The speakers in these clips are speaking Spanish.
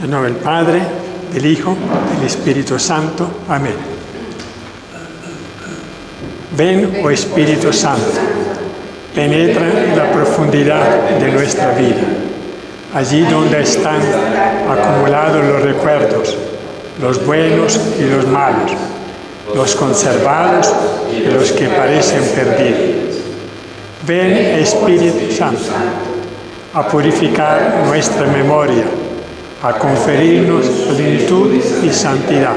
En nombre del Padre, del Hijo, del Espíritu Santo. Amén. Ven, oh Espíritu Santo, penetra en la profundidad de nuestra vida, allí donde están acumulados los recuerdos, los buenos y los malos, los conservados y los que parecen perdidos. Ven, Espíritu Santo, a purificar nuestra memoria, a conferirnos plenitud y santidad.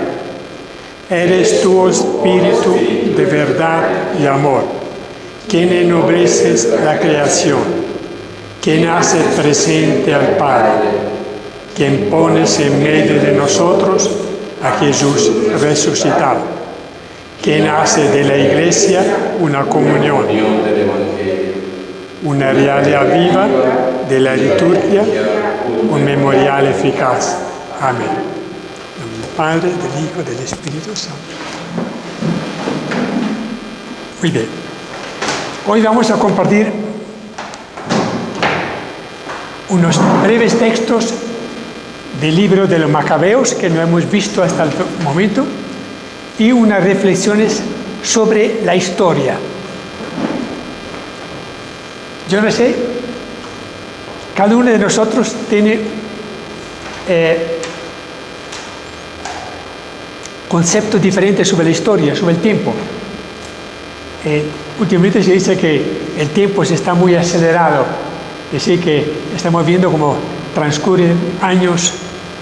Eres tú, Espíritu de verdad y amor, quien ennobleces la creación, quien hace presente al Padre, quien pones en medio de nosotros a Jesús resucitado, quien hace de la Iglesia una comunión, una realidad viva de la liturgia, un memorial eficaz. Amén. En nombre del Padre, del Hijo, del Espíritu Santo. Muy bien. Hoy vamos a compartir unos breves textos del libro de los Macabeos que no hemos visto hasta el momento y unas reflexiones sobre la historia. Yo no sé, cada uno de nosotros tiene conceptos diferentes sobre la historia, sobre el tiempo. Últimamente se dice que el tiempo se está muy acelerado, es decir, que estamos viendo cómo transcurren años,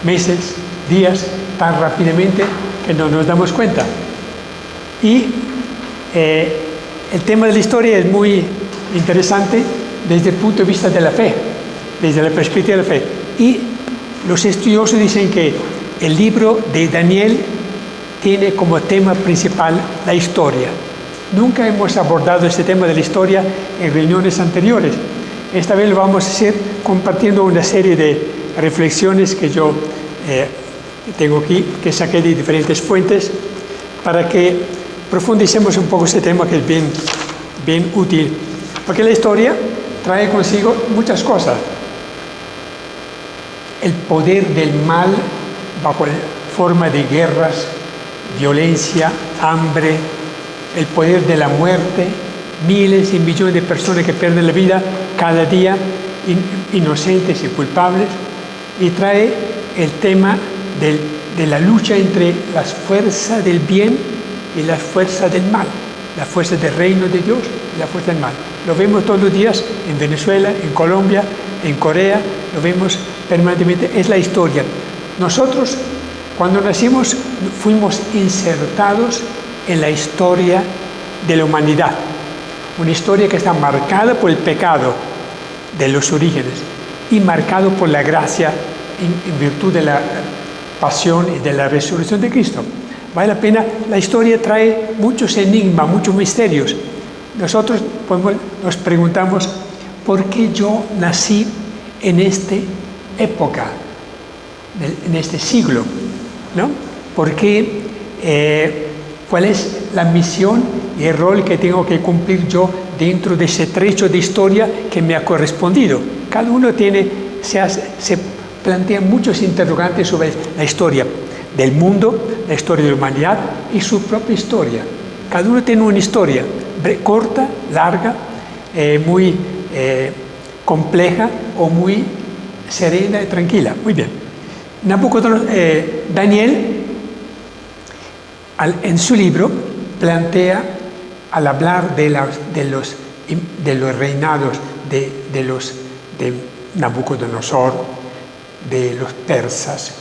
meses, días tan rápidamente que no nos damos cuenta. Y el tema de la historia es muy interesante desde el punto de vista de la fe, desde la perspectiva de la fe. Y los estudiosos dicen que el libro de Daniel tiene como tema principal la historia. Nunca hemos abordado este tema de la historia en reuniones anteriores. Esta vez lo vamos a hacer compartiendo una serie de reflexiones que yo tengo aquí, que saqué de diferentes fuentes, para que profundicemos un poco este tema que es bien útil. Porque la historia trae consigo muchas cosas. El poder del mal bajo forma de guerras, violencia, hambre, el poder de la muerte, miles y millones de personas que pierden la vida cada día, inocentes y culpables, y trae el tema de la lucha entre las fuerzas del bien y las fuerzas del mal, la fuerza del reino de Dios y la fuerza del mal. Lo vemos todos los días en Venezuela, en Colombia, en Corea, lo vemos permanentemente, es la historia. Nosotros, cuando nacimos, fuimos insertados en la historia de la humanidad, una historia que está marcada por el pecado de los orígenes y marcado por la gracia en virtud de la pasión y de la resurrección de Cristo. Vale la pena, la historia trae muchos enigmas, muchos misterios. Nosotros nos preguntamos, ¿por qué yo nací en esta época, en este siglo? ¿No? ¿Por qué? ¿Cuál es la misión y el rol que tengo que cumplir yo dentro de ese trecho de historia que me ha correspondido? Cada uno se plantea muchos interrogantes sobre la historia del mundo, la historia de la humanidad y su propia historia. Cada uno tiene una historia corta, larga, muy compleja o muy serena y tranquila. Muy bien. Daniel, en su libro, plantea, al hablar de los reinados de Nabucodonosor, de los persas,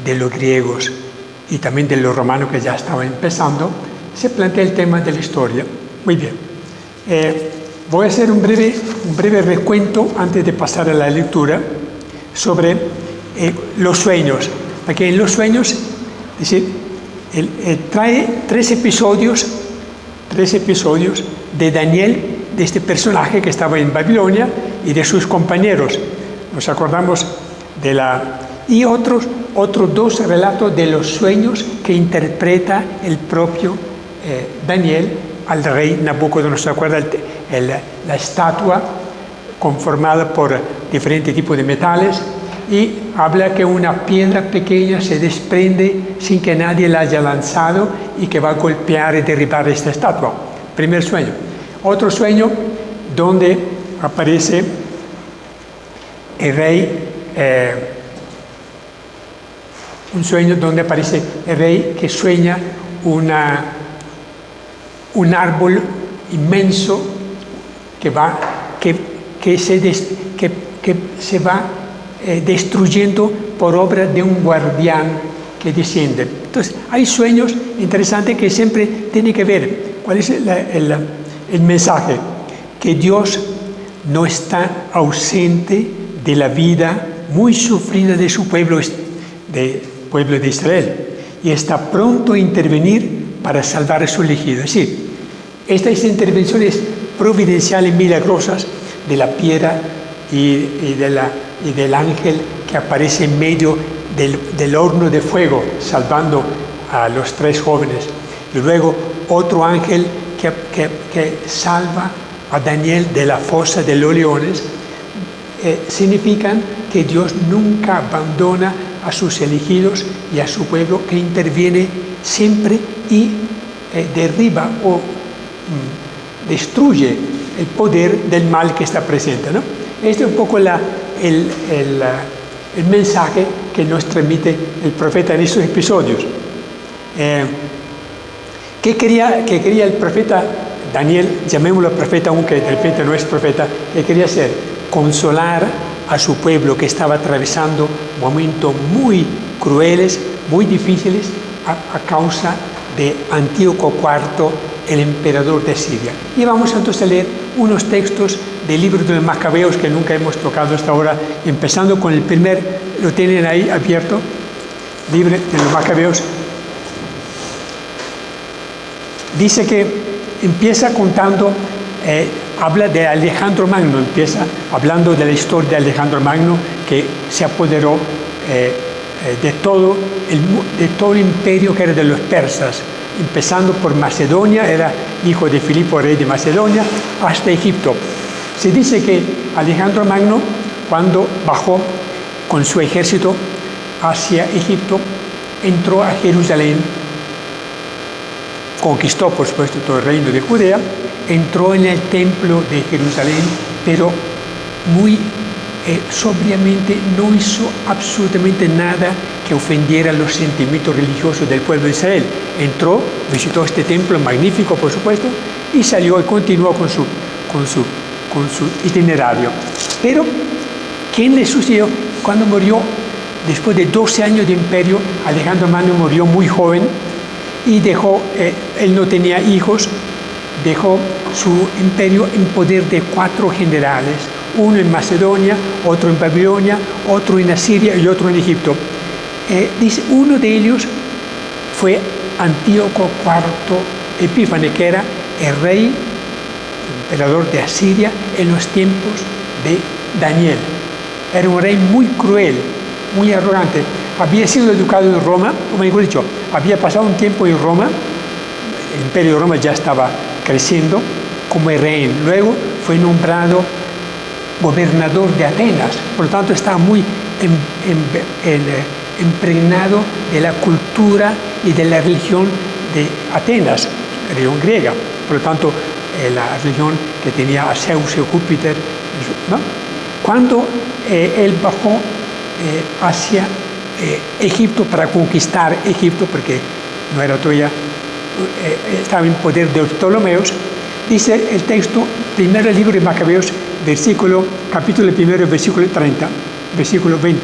de los griegos y también de los romanos que ya estaban empezando, se plantea el tema de la historia. Muy bien. Voy a hacer un breve recuento antes de pasar a la lectura sobre los sueños. Porque en los sueños, es decir, trae tres episodios de Daniel, de este personaje que estaba en Babilonia y de sus compañeros. Nos acordamos y otros dos relatos de los sueños que interpreta el propio Daniel al rey Nabucodonosor. ¿Se acuerda? La estatua conformada por diferentes tipos de metales y habla que una piedra pequeña se desprende sin que nadie la haya lanzado y que va a golpear y derribar esta estatua. Primer sueño. Otro sueño donde aparece el rey, un sueño donde aparece el rey que sueña un árbol inmenso que se va destruyendo por obra de un guardián que desciende. Entonces, hay sueños interesantes que siempre tienen que ver. ¿Cuál es el mensaje? Que Dios no está ausente de la vida muy sufrida de su pueblo de Israel, y está pronto a intervenir para salvar a su elegido. Es decir, estas intervenciones providenciales milagrosas de la piedra y del ángel que aparece en medio del horno de fuego, salvando a los 3 jóvenes. Y luego otro ángel que salva a Daniel de la fosa de los leones, significan que Dios nunca abandona a sus elegidos y a su pueblo, que interviene siempre y derriba o destruye el poder del mal que está presente, ¿no? Este es un poco el mensaje que nos transmite el profeta en estos episodios. ¿Qué quería el profeta Daniel? Llamémoslo profeta, aunque de repente no es profeta. ¿Qué quería hacer? Consolar a su pueblo que estaba atravesando momentos muy crueles, muy difíciles, a causa de Antíoco IV, el emperador de Siria. Y vamos entonces a leer unos textos del libro de los Macabeos que nunca hemos tocado hasta ahora, empezando con el primer, lo tienen ahí abierto, libro de los Macabeos. Dice que empieza contando, habla de Alejandro Magno, empieza hablando de la historia de Alejandro Magno, que se apoderó de todo el imperio que era de los persas, empezando por Macedonia, era hijo de Filipo, rey de Macedonia, hasta Egipto. Se dice que Alejandro Magno, cuando bajó con su ejército hacia Egipto, entró a Jerusalén, conquistó por supuesto todo el reino de Judea, entró en el templo de Jerusalén, pero muy sobriamente, no hizo absolutamente nada que ofendiera los sentimientos religiosos del pueblo de Israel. Entró, visitó este templo magnífico, por supuesto, y salió y continuó con su itinerario. Pero, ¿qué le sucedió? Cuando murió, después de 12 años de imperio, Alejandro Magno murió muy joven y dejó, él no tenía hijos, dejó su imperio en poder de 4 generales, uno en Macedonia, otro en Babilonia, otro en Asiria y otro en Egipto. Dice, uno de ellos fue Antíoco IV Epífanes, que era el rey, el emperador de Asiria en los tiempos de Daniel. Era un rey muy cruel, muy arrogante. Había sido educado en Roma, como mejor dicho, había pasado un tiempo en Roma, el imperio de Roma ya estaba creciendo como el rey. Luego fue nombrado gobernador de Atenas, por lo tanto estaba muy impregnado de la cultura y de la religión de Atenas, religión griega, por lo tanto la religión que tenía a Zeus y Júpiter, ¿no? Cuando él bajó hacia Egipto para conquistar Egipto, porque no era todavía, estaba en poder de los Ptolomeos, dice el texto, primero libro de Macabeos, capítulo 1, versículo 30, versículo 20,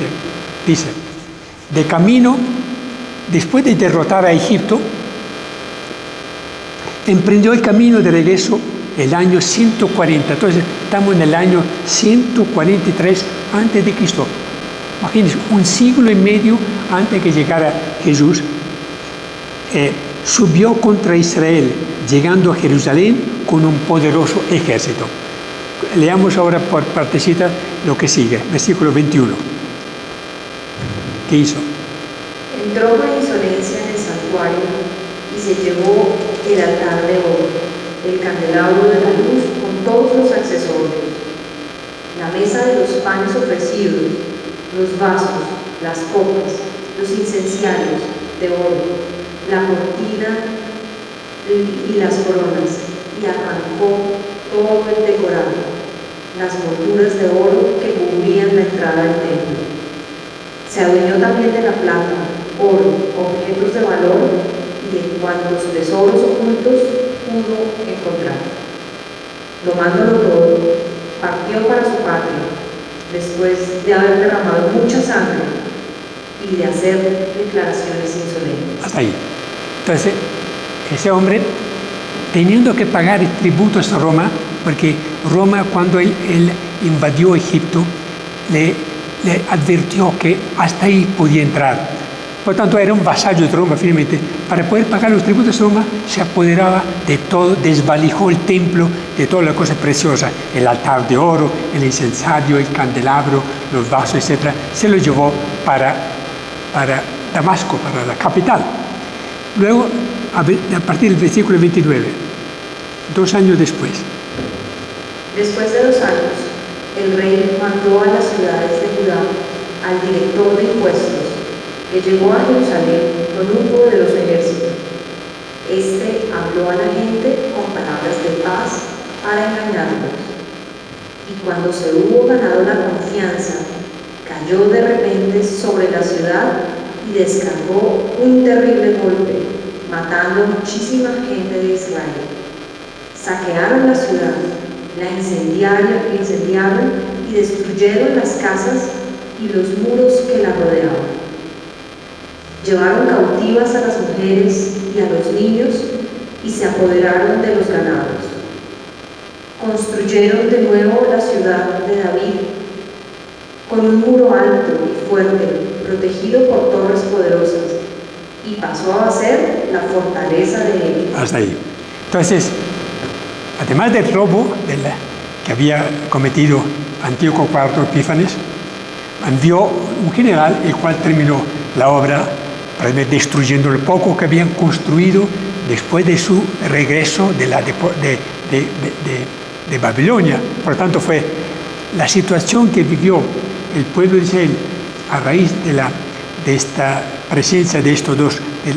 dice, de camino, después de derrotar a Egipto, emprendió el camino de regreso el año 140, entonces estamos en el año 143 antes de Cristo. Imagínense, un siglo y medio antes de que llegara Jesús, subió contra Israel, llegando a Jerusalén con un poderoso ejército. Leamos ahora por partecita lo que sigue, versículo 21. ¿Qué hizo? Entró con insolencia en el santuario y se llevó el altar de oro, el candelabro de la luz con todos los accesorios, la mesa de los panes ofrecidos, los vasos, las copas, los incensarios de oro, la cortina y las coronas, y arrancó todo el decorado, las molduras de oro que cubrían la entrada del templo. Se adueñó también de la plata, oro, objetos de valor y de cuantos tesoros ocultos pudo encontrar. Tomándolo todo, partió para su patria, después de haber derramado mucha sangre y de hacer declaraciones insolentes. Hasta ahí. Entonces, ese hombre, teniendo que pagar tributos a Roma, porque Roma, cuando él invadió Egipto, le advirtió que hasta ahí podía entrar. Por tanto, era un vasallo de Roma, finalmente. Para poder pagar los tributos de Roma, se apoderaba de todo, desvalijó el templo de todas las cosas preciosas, el altar de oro, el incensario, el candelabro, los vasos, etc. Se lo llevó para Damasco, para la capital. Luego, a partir del versículo 29, 2 años después. Después de 2 años, el rey mandó a las ciudades de Judá al director de impuestos, que llegó a Jerusalén con un grupo de los ejércitos. Este habló a la gente con palabras de paz para engañarlos. Y cuando se hubo ganado la confianza, cayó de repente sobre la ciudad y descargó un terrible golpe, matando a muchísima gente de Israel. Saquearon la ciudad, la incendiaron y destruyeron las casas y los muros que la rodeaban. Llevaron cautivas a las mujeres y a los niños y se apoderaron de los ganados. Construyeron de nuevo la ciudad de David con un muro alto y fuerte, protegido por torres poderosas, y pasó a ser la fortaleza de él. Hasta ahí. Entonces, además del robo que había cometido Antíoco IV Epífanes, envió un general, el cual terminó la obra destruyendo lo poco que habían construido después de su regreso de Babilonia. Por lo tanto, fue la situación que vivió el pueblo de Israel a raíz de esta presencia de estos dos, de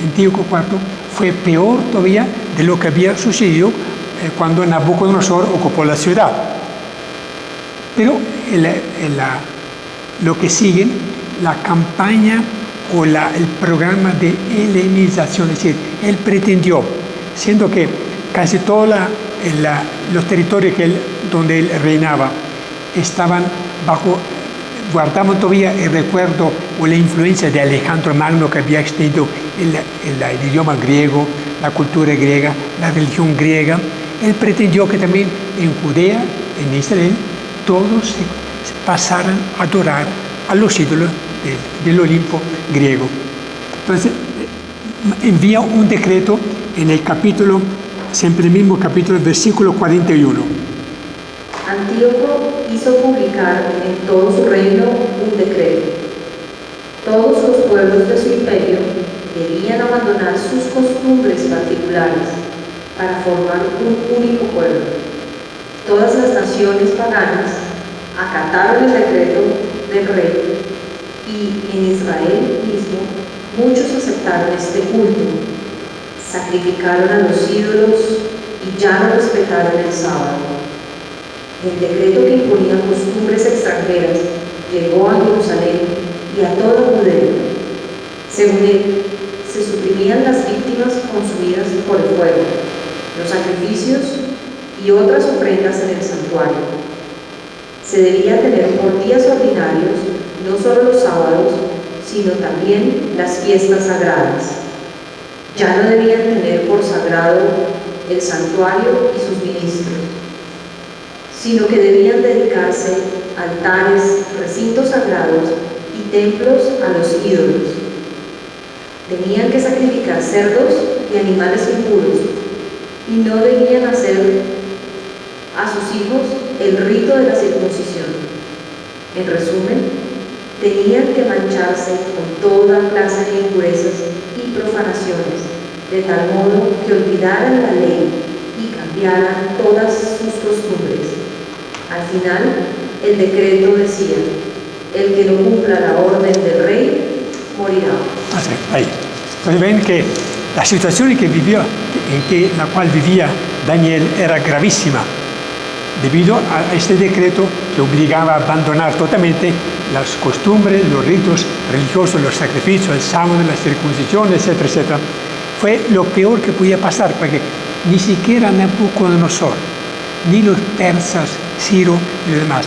Antíoco IV, fue peor todavía de lo que había sucedido cuando Nabucodonosor ocupó la ciudad. Pero lo que sigue, la campaña o el programa de helenización, es decir, él pretendió, siendo que casi todos los territorios donde él reinaba guardaban todavía el recuerdo o la influencia de Alejandro Magno, que había extendido el idioma griego, la cultura griega, la religión griega. Él pretendió que también en Judea, en Israel, todos se pasaran a adorar a los ídolos del Olimpo griego. Entonces, envía un decreto en el capítulo, siempre el mismo capítulo, versículo 41. Antíoco hizo publicar en todo su reino un decreto. Todos los pueblos de su imperio debían abandonar sus costumbres particulares para formar un único pueblo. Todas las naciones paganas acataron el decreto del rey y en Israel mismo muchos aceptaron este culto, sacrificaron a los ídolos y ya no respetaron el sábado. El decreto que imponía costumbres extranjeras llegó a Jerusalén y a toda Judea. Según él, se suprimían las víctimas consumidas por el fuego, los sacrificios y otras ofrendas en el santuario. Se debía tener por días ordinarios no solo los sábados, sino también las fiestas sagradas. Ya no debían tener por sagrado el santuario y sus ministros, sino que debían dedicarse altares, recintos sagrados y templos a los ídolos. Tenían que sacrificar cerdos y animales impuros, y no debían hacer a sus hijos el rito de la circuncisión. En resumen, tenían que mancharse con toda clase de impurezas y profanaciones, de tal modo que olvidaran la ley y cambiaran todas sus costumbres. Al final, el decreto decía: El que no cumpla la orden del rey morirá. Así, ahí. Entonces ven que la situación en la cual vivía Daniel era gravísima, debido a este decreto que obligaba a abandonar totalmente las costumbres, los ritos religiosos, los sacrificios, el sábado, la circuncisión, etcétera, etcétera. Fue lo peor que podía pasar, porque ni siquiera Nabucodonosor, ni los persas, Ciro y los demás,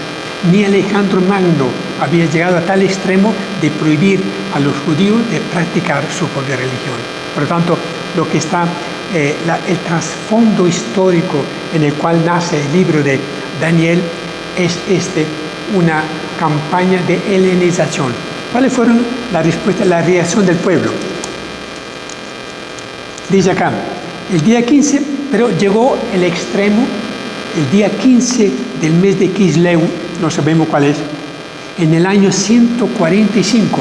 ni Alejandro Magno había llegado a tal extremo de prohibir a los judíos de practicar su propia religión. Por lo tanto, lo que está, el trasfondo histórico en el cual nace el libro de Daniel es una campaña de helenización. ¿Cuáles fueron la reacción del pueblo? Dice acá, el día 15, pero llegó el extremo, el día 15 del mes de Kisleu, no sabemos cuál es, en el año 145,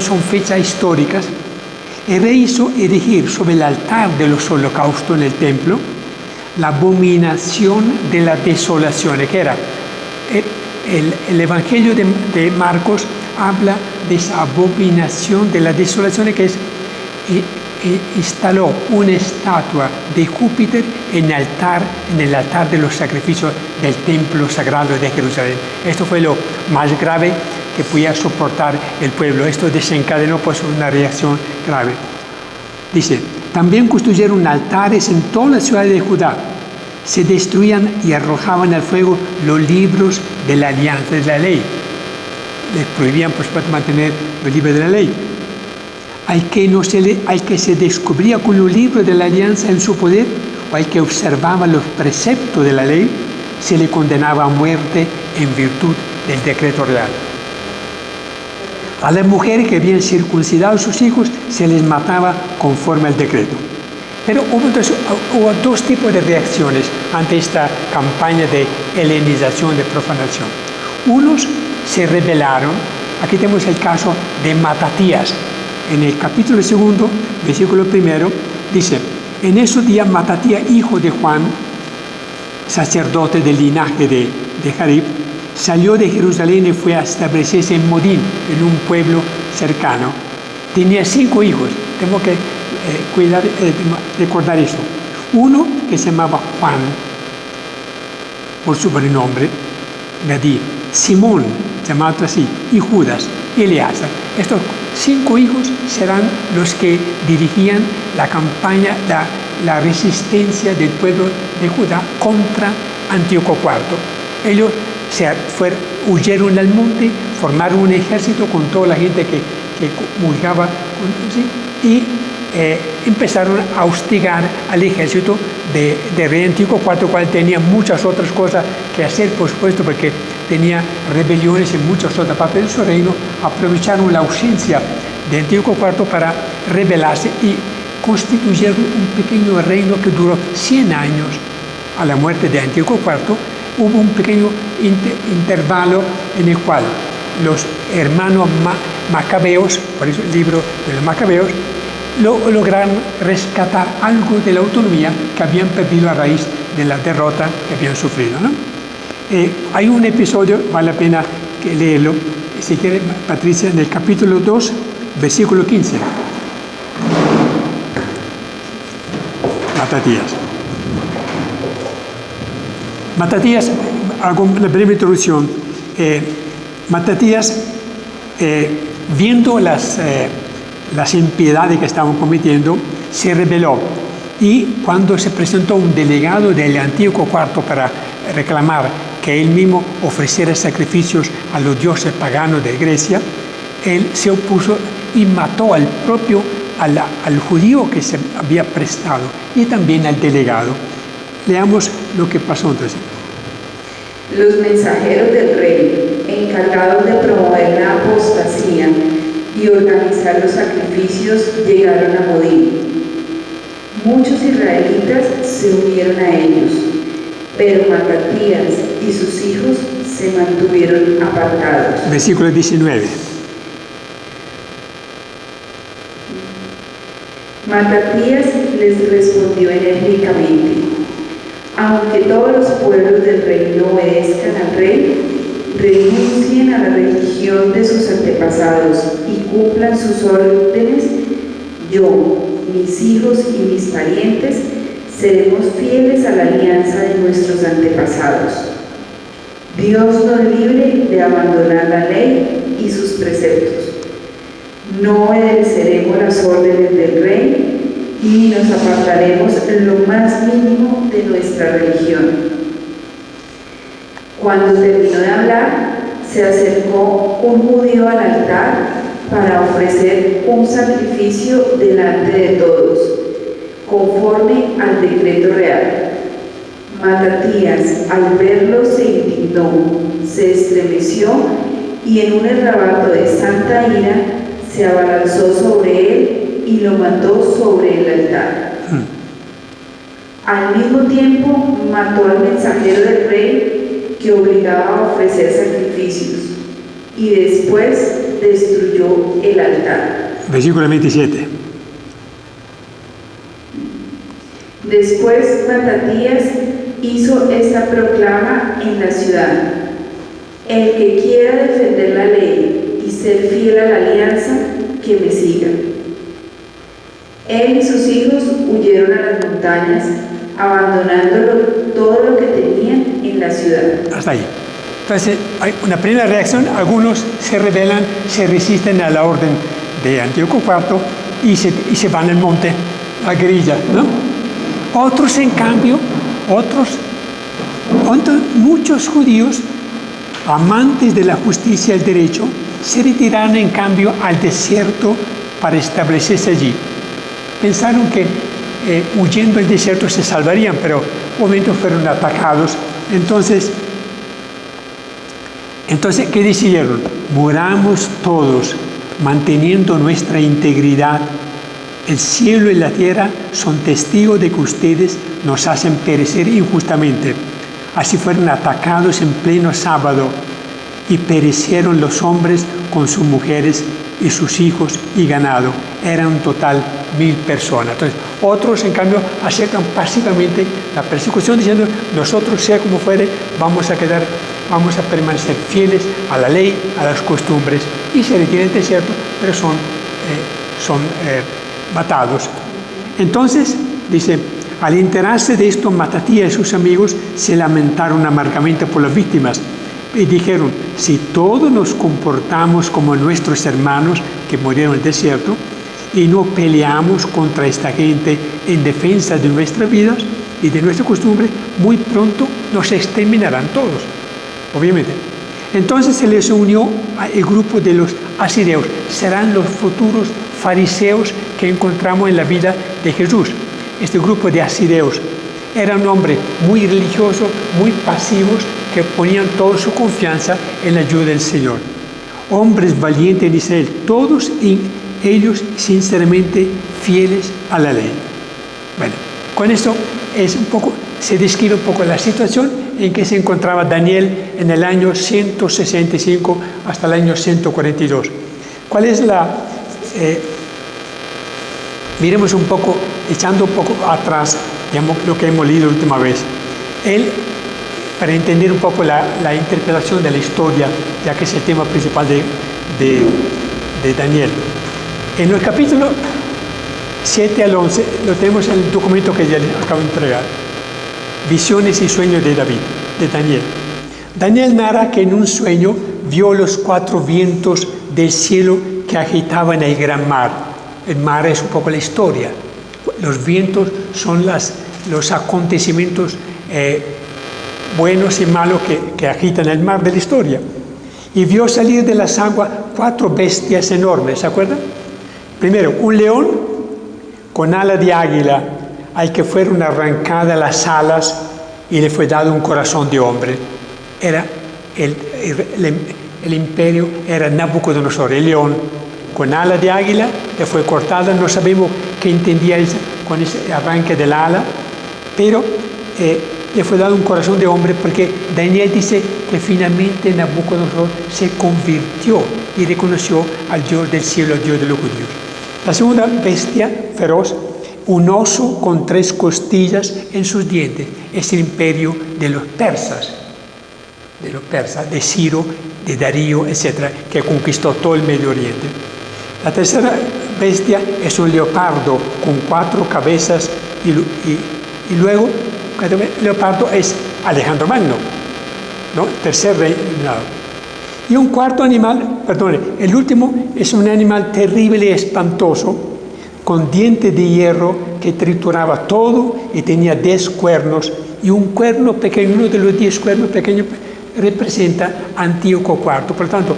son fechas históricas, el rey hizo erigir sobre el altar de los holocaustos en el templo la abominación de la desolación, que era el Evangelio de Marcos habla de esa abominación de la desolación, que es instaló una estatua de Júpiter en el altar de los sacrificios del templo sagrado de Jerusalén. Esto fue lo más grave que podía soportar el pueblo. Esto desencadenó pues una reacción grave. Dice, también construyeron altares en toda la ciudad de Judá. Se destruían y arrojaban al fuego los libros de la alianza de la ley. Les prohibían pues mantener los libros de la ley. Al que se descubría con los libros de la alianza en su poder, o al que observaba los preceptos de la ley, se le condenaba a muerte en virtud del decreto real. A las mujeres que habían circuncidado a sus hijos se les mataba conforme al decreto. Pero hubo dos tipos de reacciones ante esta campaña de helenización, de profanación. Unos se rebelaron. Aquí tenemos el caso de Matatías. En el capítulo 2, versículo 1, dice, en esos días Matatías, hijo de Juan, sacerdote del linaje de Jarib, salió de Jerusalén y fue a establecerse en Modín, en un pueblo cercano. Tenía 5 hijos. Tengo que recordar eso. Uno que se llamaba Juan, por su sobrenombre, Gadí, Simón, llamado así, y Judas, y Eleazar. Estos 5 hijos serán los que dirigían la campaña, la resistencia del pueblo de Judá contra Antíoco IV. Ellos huyeron al monte, formaron un ejército con toda la gente que comulgaba y empezaron a hostigar al ejército de rey Antíoco IV, cual tenía muchas otras cosas que hacer, por supuesto, porque tenía rebeliones en muchas otras partes de su reino. Aprovecharon la ausencia de Antíoco IV para rebelarse y constituyeron un pequeño reino que duró 100 años. A la muerte de Antíoco IV hubo un pequeño intervalo en el cual los hermanos macabeos, por eso el libro de los macabeos, lograron rescatar algo de la autonomía que habían perdido a raíz de la derrota que habían sufrido, ¿no? Hay un episodio, vale la pena que leerlo, si quiere, Patricia, en el capítulo 2, versículo 15. Matatías, hago una breve introducción. Matatías, viendo las impiedades que estaban cometiendo, se rebeló. Y cuando se presentó un delegado del Antíoco IV para reclamar que él mismo ofreciera sacrificios a los dioses paganos de Grecia, él se opuso y mató al judío que se había prestado y también al delegado. Leamos lo que pasó entonces. Los mensajeros del rey, encargados de promover la apostasía y organizar los sacrificios, llegaron a Modín. Muchos israelitas se unieron a ellos, pero Matatías y sus hijos se mantuvieron apartados. Versículo 19. Matatías les respondió enérgicamente: aunque todos los pueblos del reino obedezcan al rey, renuncien a la religión de sus antepasados y cumplan sus órdenes, yo, mis hijos y mis parientes seremos fieles a la alianza de nuestros antepasados. Dios nos libre de abandonar la ley y sus preceptos. No obedeceremos las órdenes del rey ni nos apartaremos lo más mínimo de nuestra religión. Cuando terminó de hablar, se acercó un judío al altar para ofrecer un sacrificio delante de todos, conforme al decreto real. Matatías, al verlo, se indignó, se estremeció y en un arrebato de santa ira se abalanzó sobre él y lo mató sobre el altar. Al mismo tiempo mató al mensajero del rey que obligaba a ofrecer sacrificios y después destruyó el altar. Versículo 27. Después Matatías hizo esta proclama en la ciudad: el que quiera defender la ley y ser fiel a la alianza, que me siga. Él y sus hijos huyeron a las montañas, abandonando todo lo que tenían en la ciudad. Hasta ahí. Entonces, hay una primera reacción: algunos se rebelan, se resisten a la orden de Antíoco IV y se van al monte, la guerrilla, ¿no? Otros, en cambio, muchos judíos, amantes de la justicia y el derecho, se retiraron en cambio al desierto para establecerse allí. Pensaron que huyendo del desierto se salvarían, pero obviamente fueron atacados. Entonces, ¿qué decidieron? Muramos todos, manteniendo nuestra integridad. El cielo y la tierra son testigos de que ustedes nos hacen perecer injustamente. Así fueron atacados en pleno sábado y perecieron los hombres con sus mujeres y sus hijos y ganado. Eran en total 1000 personas. Entonces, otros, en cambio, aceptan pasivamente la persecución, diciendo: nosotros, sea como fuere, vamos a permanecer fieles a la ley, a las costumbres, y se retiran del desierto, pero son matados. Entonces, dice, al enterarse de esto, Matatías y sus amigos se lamentaron amargamente por las víctimas y dijeron: si todos nos comportamos como nuestros hermanos que murieron en el desierto y no peleamos contra esta gente en defensa de nuestras vidas y de nuestra costumbre, muy pronto nos exterminarán todos, obviamente. Entonces se les unió el grupo de los asideos. Serán los futuros fariseos que encontramos en la vida de Jesús. Este grupo de asideos era un hombre muy religioso, muy pasivos, que ponían toda su confianza en la ayuda del Señor. Hombres valientes en Israel, todos ellos sinceramente fieles a la ley. Bueno, con esto se describe un poco la situación en que se encontraba Daniel en el año 165 hasta el año 142. ¿Cuál es miremos un poco, echando un poco atrás, digamos, lo que hemos leído la última vez. Para entender un poco la interpretación de la historia, ya que es el tema principal de Daniel. En el capítulo 7 al 11, lo tenemos en el documento que ya les acabo de entregar. Visiones y sueños de Daniel. Daniel narra que en un sueño vio los 4 vientos del cielo que agitaban el gran mar. El mar es un poco la historia. Los vientos son los acontecimientos buenos y malos que agitan el mar de la historia. Y vio salir de las aguas 4 bestias enormes, ¿se acuerdan? Primero, un león con ala de águila, al que fueron arrancadas las alas y le fue dado un corazón de hombre. Era el imperio era Nabucodonosor, el león con ala de águila, le fue cortada. No sabemos qué entendía con ese arranque del ala, pero le fue dado un corazón de hombre, porque Daniel dice que finalmente Nabucodonosor se convirtió y reconoció al Dios del cielo, al Dios de los judíos. La segunda bestia feroz, un oso con 3 costillas en sus dientes, es el imperio de los persas. de los persas, de Ciro, de Darío, etc., que conquistó todo el Medio Oriente. La tercera bestia es un leopardo con 4 cabezas y luego el leopardo es Alejandro Magno, ¿no? Tercer reinado. Y un cuarto animal, perdón, el último es un animal terrible y espantoso, con dientes de hierro que trituraba todo y tenía 10 cuernos, y un cuerno pequeño, uno de los 10 cuernos pequeños representa Antíoco IV. Por lo tanto,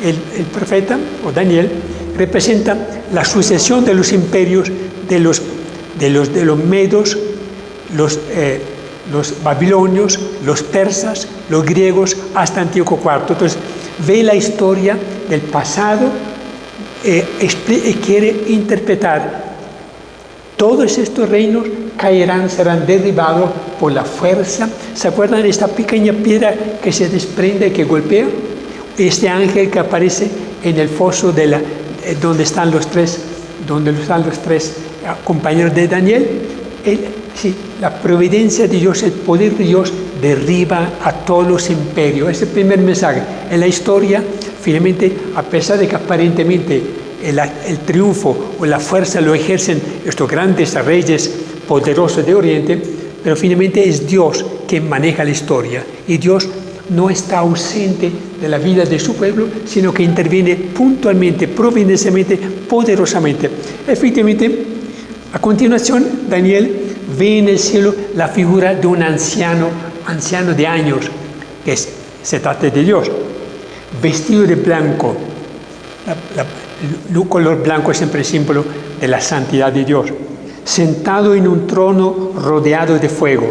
el profeta, o Daniel, representa la sucesión de los imperios de los medos, los babilonios, los persas, los griegos, hasta Antíoco IV. Entonces, ve la historia del pasado y quiere interpretar todos estos reinos caerán, serán derribados por la fuerza. ¿Se acuerdan de esta pequeña piedra que se desprende, que golpea? Este ángel que aparece en el foso donde están los tres compañeros de Daniel. Sí, la providencia de Dios, el poder de Dios derriba a todos los imperios. Es el primer mensaje. En la historia, finalmente, a pesar de que aparentemente el triunfo o la fuerza lo ejercen estos grandes reyes poderosos de Oriente, pero finalmente es Dios quien maneja la historia. Y Dios no está ausente de la vida de su pueblo, sino que interviene puntualmente, providencialmente, poderosamente. Efectivamente, a continuación, Daniel ve en el cielo la figura de un anciano de años, que se trata de Dios, vestido de blanco. El color blanco es siempre símbolo de la santidad de Dios. Sentado en un trono rodeado de fuego.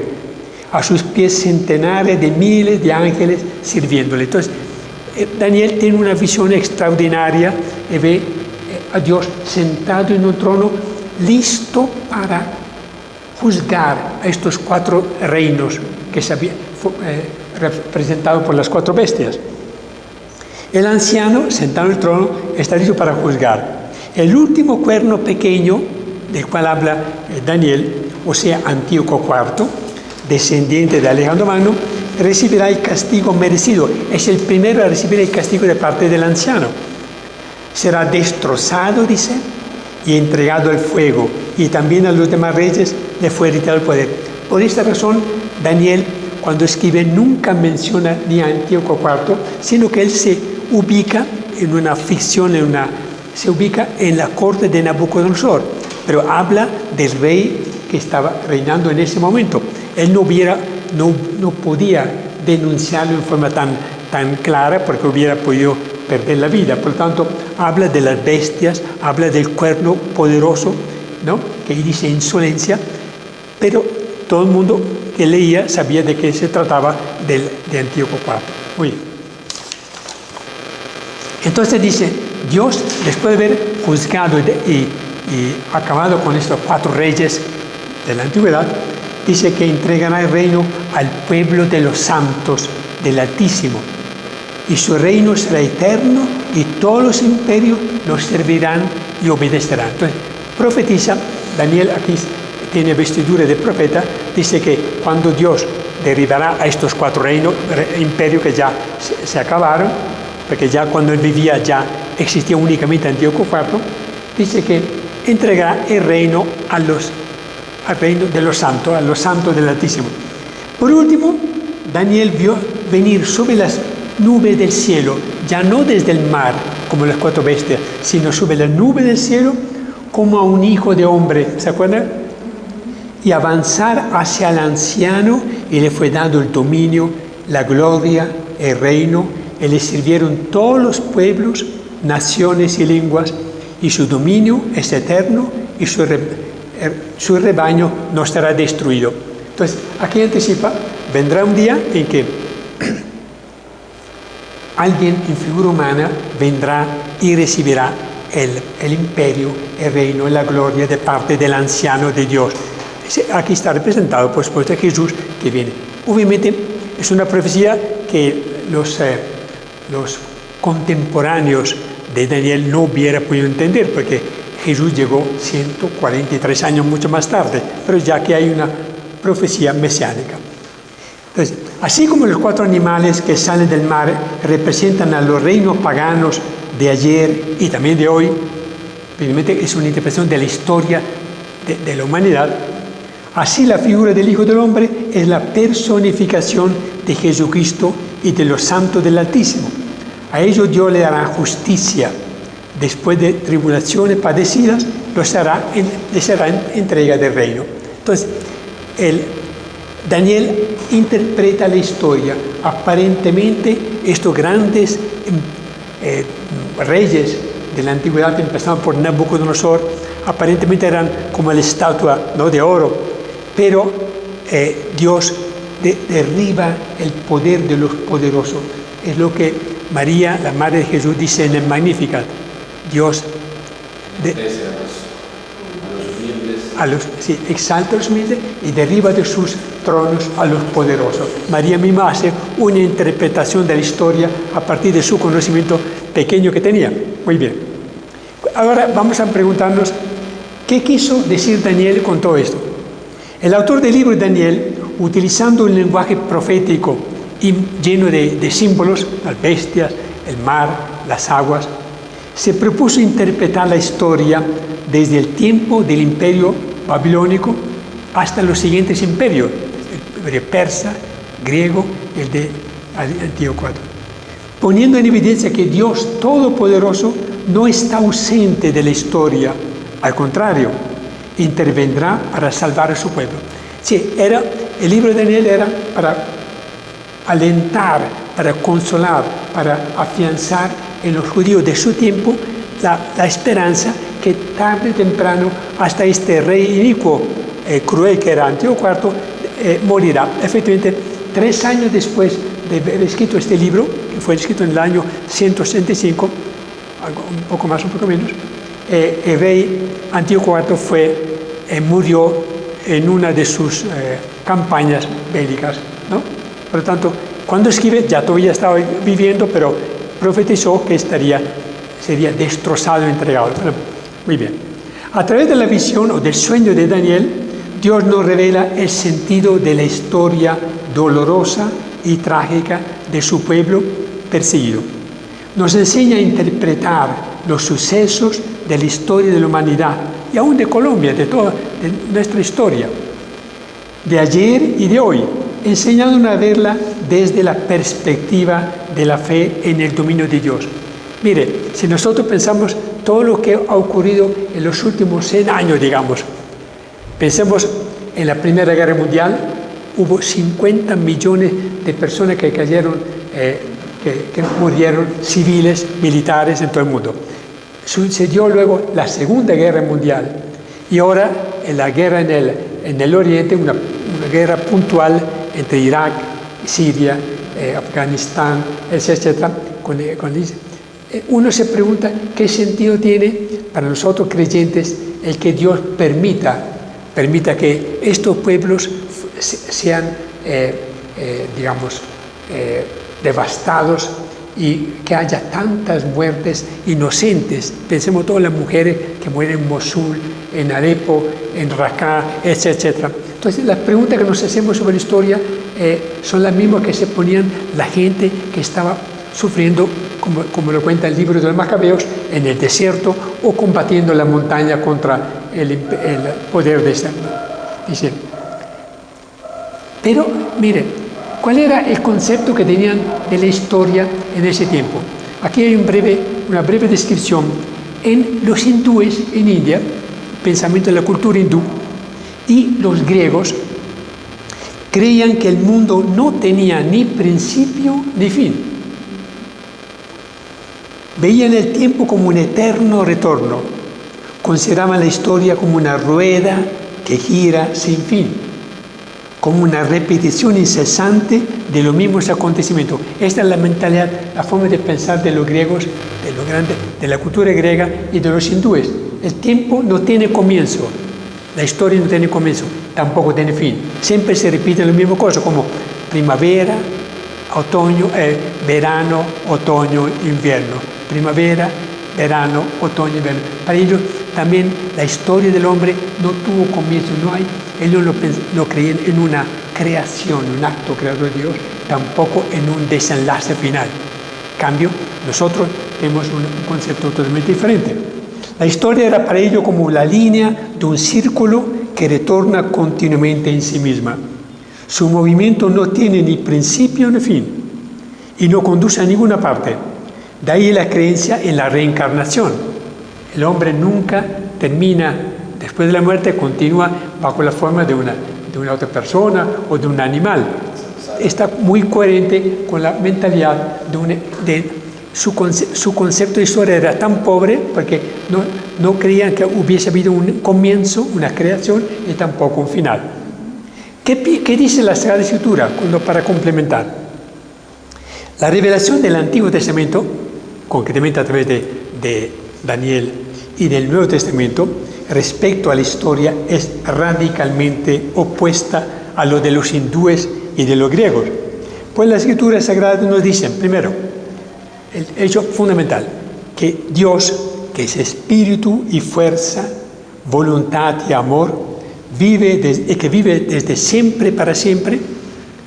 A sus pies centenares de miles de ángeles sirviéndole. Entonces, Daniel tiene una visión extraordinaria y ve a Dios sentado en un trono listo para juzgar a estos 4 reinos que se habían representado por las 4 bestias. El anciano, sentado en el trono, está listo para juzgar. El último cuerno pequeño, del cual habla Daniel, o sea, Antíoco IV, descendiente de Alejandro Magno, recibirá el castigo merecido. Es el primero a recibir el castigo de parte del anciano. Será destrozado, dice, y entregado al fuego, y también a los demás reyes le fue retirado el poder. Por esta razón, Daniel, cuando escribe, nunca menciona ni a Antíoco IV, sino que él se ubica en una ficción, se ubica en la corte de Nabucodonosor, pero habla del rey que estaba reinando en ese momento. Él no podía denunciarlo en forma tan clara, porque hubiera podido perder la vida. Por lo tanto, habla de las bestias, habla del cuerno poderoso, ¿no?, que dice insolencia, pero todo el mundo que leía sabía de qué se trataba de Antíoco IV. Muy bien. Entonces dice, Dios, después de haber juzgado y acabado con estos 4 reyes de la antigüedad, dice que entregará el reino al pueblo de los santos del Altísimo, y su reino será eterno, y todos los imperios los servirán y obedecerán. Entonces, profetiza, Daniel aquí tiene vestidura de profeta, dice que cuando Dios derribará a estos 4 imperios que ya se acabaron, porque ya cuando él vivía ya existía únicamente Antíoco IV, dice que entregará el reino al reino de los santos, a los santos del Altísimo. Por último, Daniel vio venir sobre las nubes del cielo, ya no desde el mar, como las 4 bestias, sino sobre las nubes del cielo, como a un hijo de hombre, ¿se acuerdan? Y avanzar hacia el anciano, y le fue dado el dominio, la gloria, el reino, y le sirvieron todos los pueblos, naciones y lenguas, y su dominio es eterno, y su rebaño no será destruido. Entonces, aquí anticipa, vendrá un día en que alguien en figura humana vendrá y recibirá el imperio, el reino, la gloria de parte del anciano de Dios. Aquí está representado, por supuesto, Jesús que viene. Obviamente, es una profecía que los contemporáneos de Daniel no hubiera podido entender, porque Jesús llegó 143 años mucho más tarde, pero ya que hay una profecía mesiánica. Entonces, Así como los 4 animales que salen del mar representan a los reinos paganos de ayer y también de hoy, evidentemente es una interpretación de la historia de la humanidad, así la figura del Hijo del Hombre es la personificación de Jesucristo y de los santos del Altísimo. A ellos Dios le dará justicia. Después de tribulaciones padecidas, les hará entrega del reino. Entonces, Daniel interpreta la historia. Aparentemente, estos grandes reyes de la antigüedad, empezando por Nabucodonosor, aparentemente eran como la estatua, ¿no?, de oro, pero Dios derriba el poder de los poderosos. Es lo que María, la Madre de Jesús, dice en el Magnificat. Dios exalta a los humildes y derriba de sus tronos a los poderosos. María misma hace una interpretación de la historia a partir de su conocimiento pequeño que tenía. Muy bien. Ahora vamos a preguntarnos, ¿qué quiso decir Daniel con todo esto? El autor del libro de Daniel, utilizando un lenguaje profético y lleno de símbolos, las bestias, el mar, las aguas, se propuso interpretar la historia desde el tiempo del imperio babilónico hasta los siguientes imperios, el imperio persa, griego y el de Antíoco, poniendo en evidencia que Dios Todopoderoso no está ausente de la historia, al contrario, intervendrá para salvar a su pueblo. Sí, el libro de Daniel era para alentar, para consolar, para afianzar en los judíos de su tiempo la esperanza que tarde o temprano hasta este rey inicuo, cruel que era Antíoco IV, morirá. Efectivamente, 3 años después de haber escrito este libro, que fue escrito en el año 165, un poco más, un poco menos, el rey Antíoco IV murió en una de sus campañas bélicas, ¿no? Por lo tanto, cuando escribe, ya todavía estaba viviendo, pero profetizó que sería destrozado y entregado. Bueno, muy bien. A través de la visión o del sueño de Daniel, Dios nos revela el sentido de la historia dolorosa y trágica de su pueblo perseguido. Nos enseña a interpretar los sucesos de la historia de la humanidad y aún de Colombia, de toda nuestra historia, de ayer y de hoy, enseñándonos a verla desde la perspectiva de la fe en el dominio de Dios. Mire, si nosotros pensamos todo lo que ha ocurrido en los últimos 100 años, digamos, pensemos en la Primera Guerra Mundial, hubo 50 millones de personas que cayeron, que murieron, civiles, militares en todo el mundo. Sucedió luego la Segunda Guerra Mundial y ahora en la guerra en el Oriente, una guerra puntual entre Irak, Siria, Afganistán, etcétera, uno se pregunta qué sentido tiene para nosotros creyentes el que Dios permita que estos pueblos sean, devastados y que haya tantas muertes inocentes. Pensemos todas las mujeres que mueren en Mosul, en Alepo, en Raqqa, etcétera. Entonces, las preguntas que nos hacemos sobre la historia son las mismas que se ponían la gente que estaba sufriendo, como lo cuenta el libro de los Macabeos, en el desierto o combatiendo en la montaña contra el poder de ese. Dice, pero mire, ¿cuál era el concepto que tenían de la historia en ese tiempo? Aquí hay una breve descripción. En los hindúes, en India, pensamiento de la cultura hindú, y los griegos creían que el mundo no tenía ni principio ni fin. Veían el tiempo como un eterno retorno. Consideraban la historia como una rueda que gira sin fin, como una repetición incesante de los mismos acontecimientos. Esta es la mentalidad, la forma de pensar de los griegos, de la cultura griega y de los hindúes. El tiempo no tiene comienzo, la historia no tiene comienzo, tampoco tiene fin. Siempre se repiten las mismas cosas, como primavera, otoño, verano, otoño, invierno. Primavera, verano, otoño, invierno. Para ellos también la historia del hombre no tuvo comienzo, ellos no creían en una creación, un acto creador de Dios, tampoco en un desenlace final. En cambio, nosotros tenemos un concepto totalmente diferente. La historia era para ellos como la línea de un círculo que retorna continuamente en sí misma. Su movimiento no tiene ni principio ni fin y no conduce a ninguna parte. De ahí la creencia en la reencarnación. El hombre nunca termina, después de la muerte, continúa bajo la forma de una otra persona o de un animal. Está muy coherente con la mentalidad de su concepto de historia era tan pobre porque no creían que hubiese habido un comienzo, una creación y tampoco un final. ¿Qué dice la Sagrada Escritura para complementar? La revelación del Antiguo Testamento, concretamente a través de Daniel y del Nuevo Testamento, respecto a la historia es radicalmente opuesta a lo de los hindúes y de los griegos. Pues las Escrituras Sagradas nos dicen, primero, el hecho fundamental, que Dios, que es espíritu y fuerza, voluntad y amor, que vive desde siempre para siempre,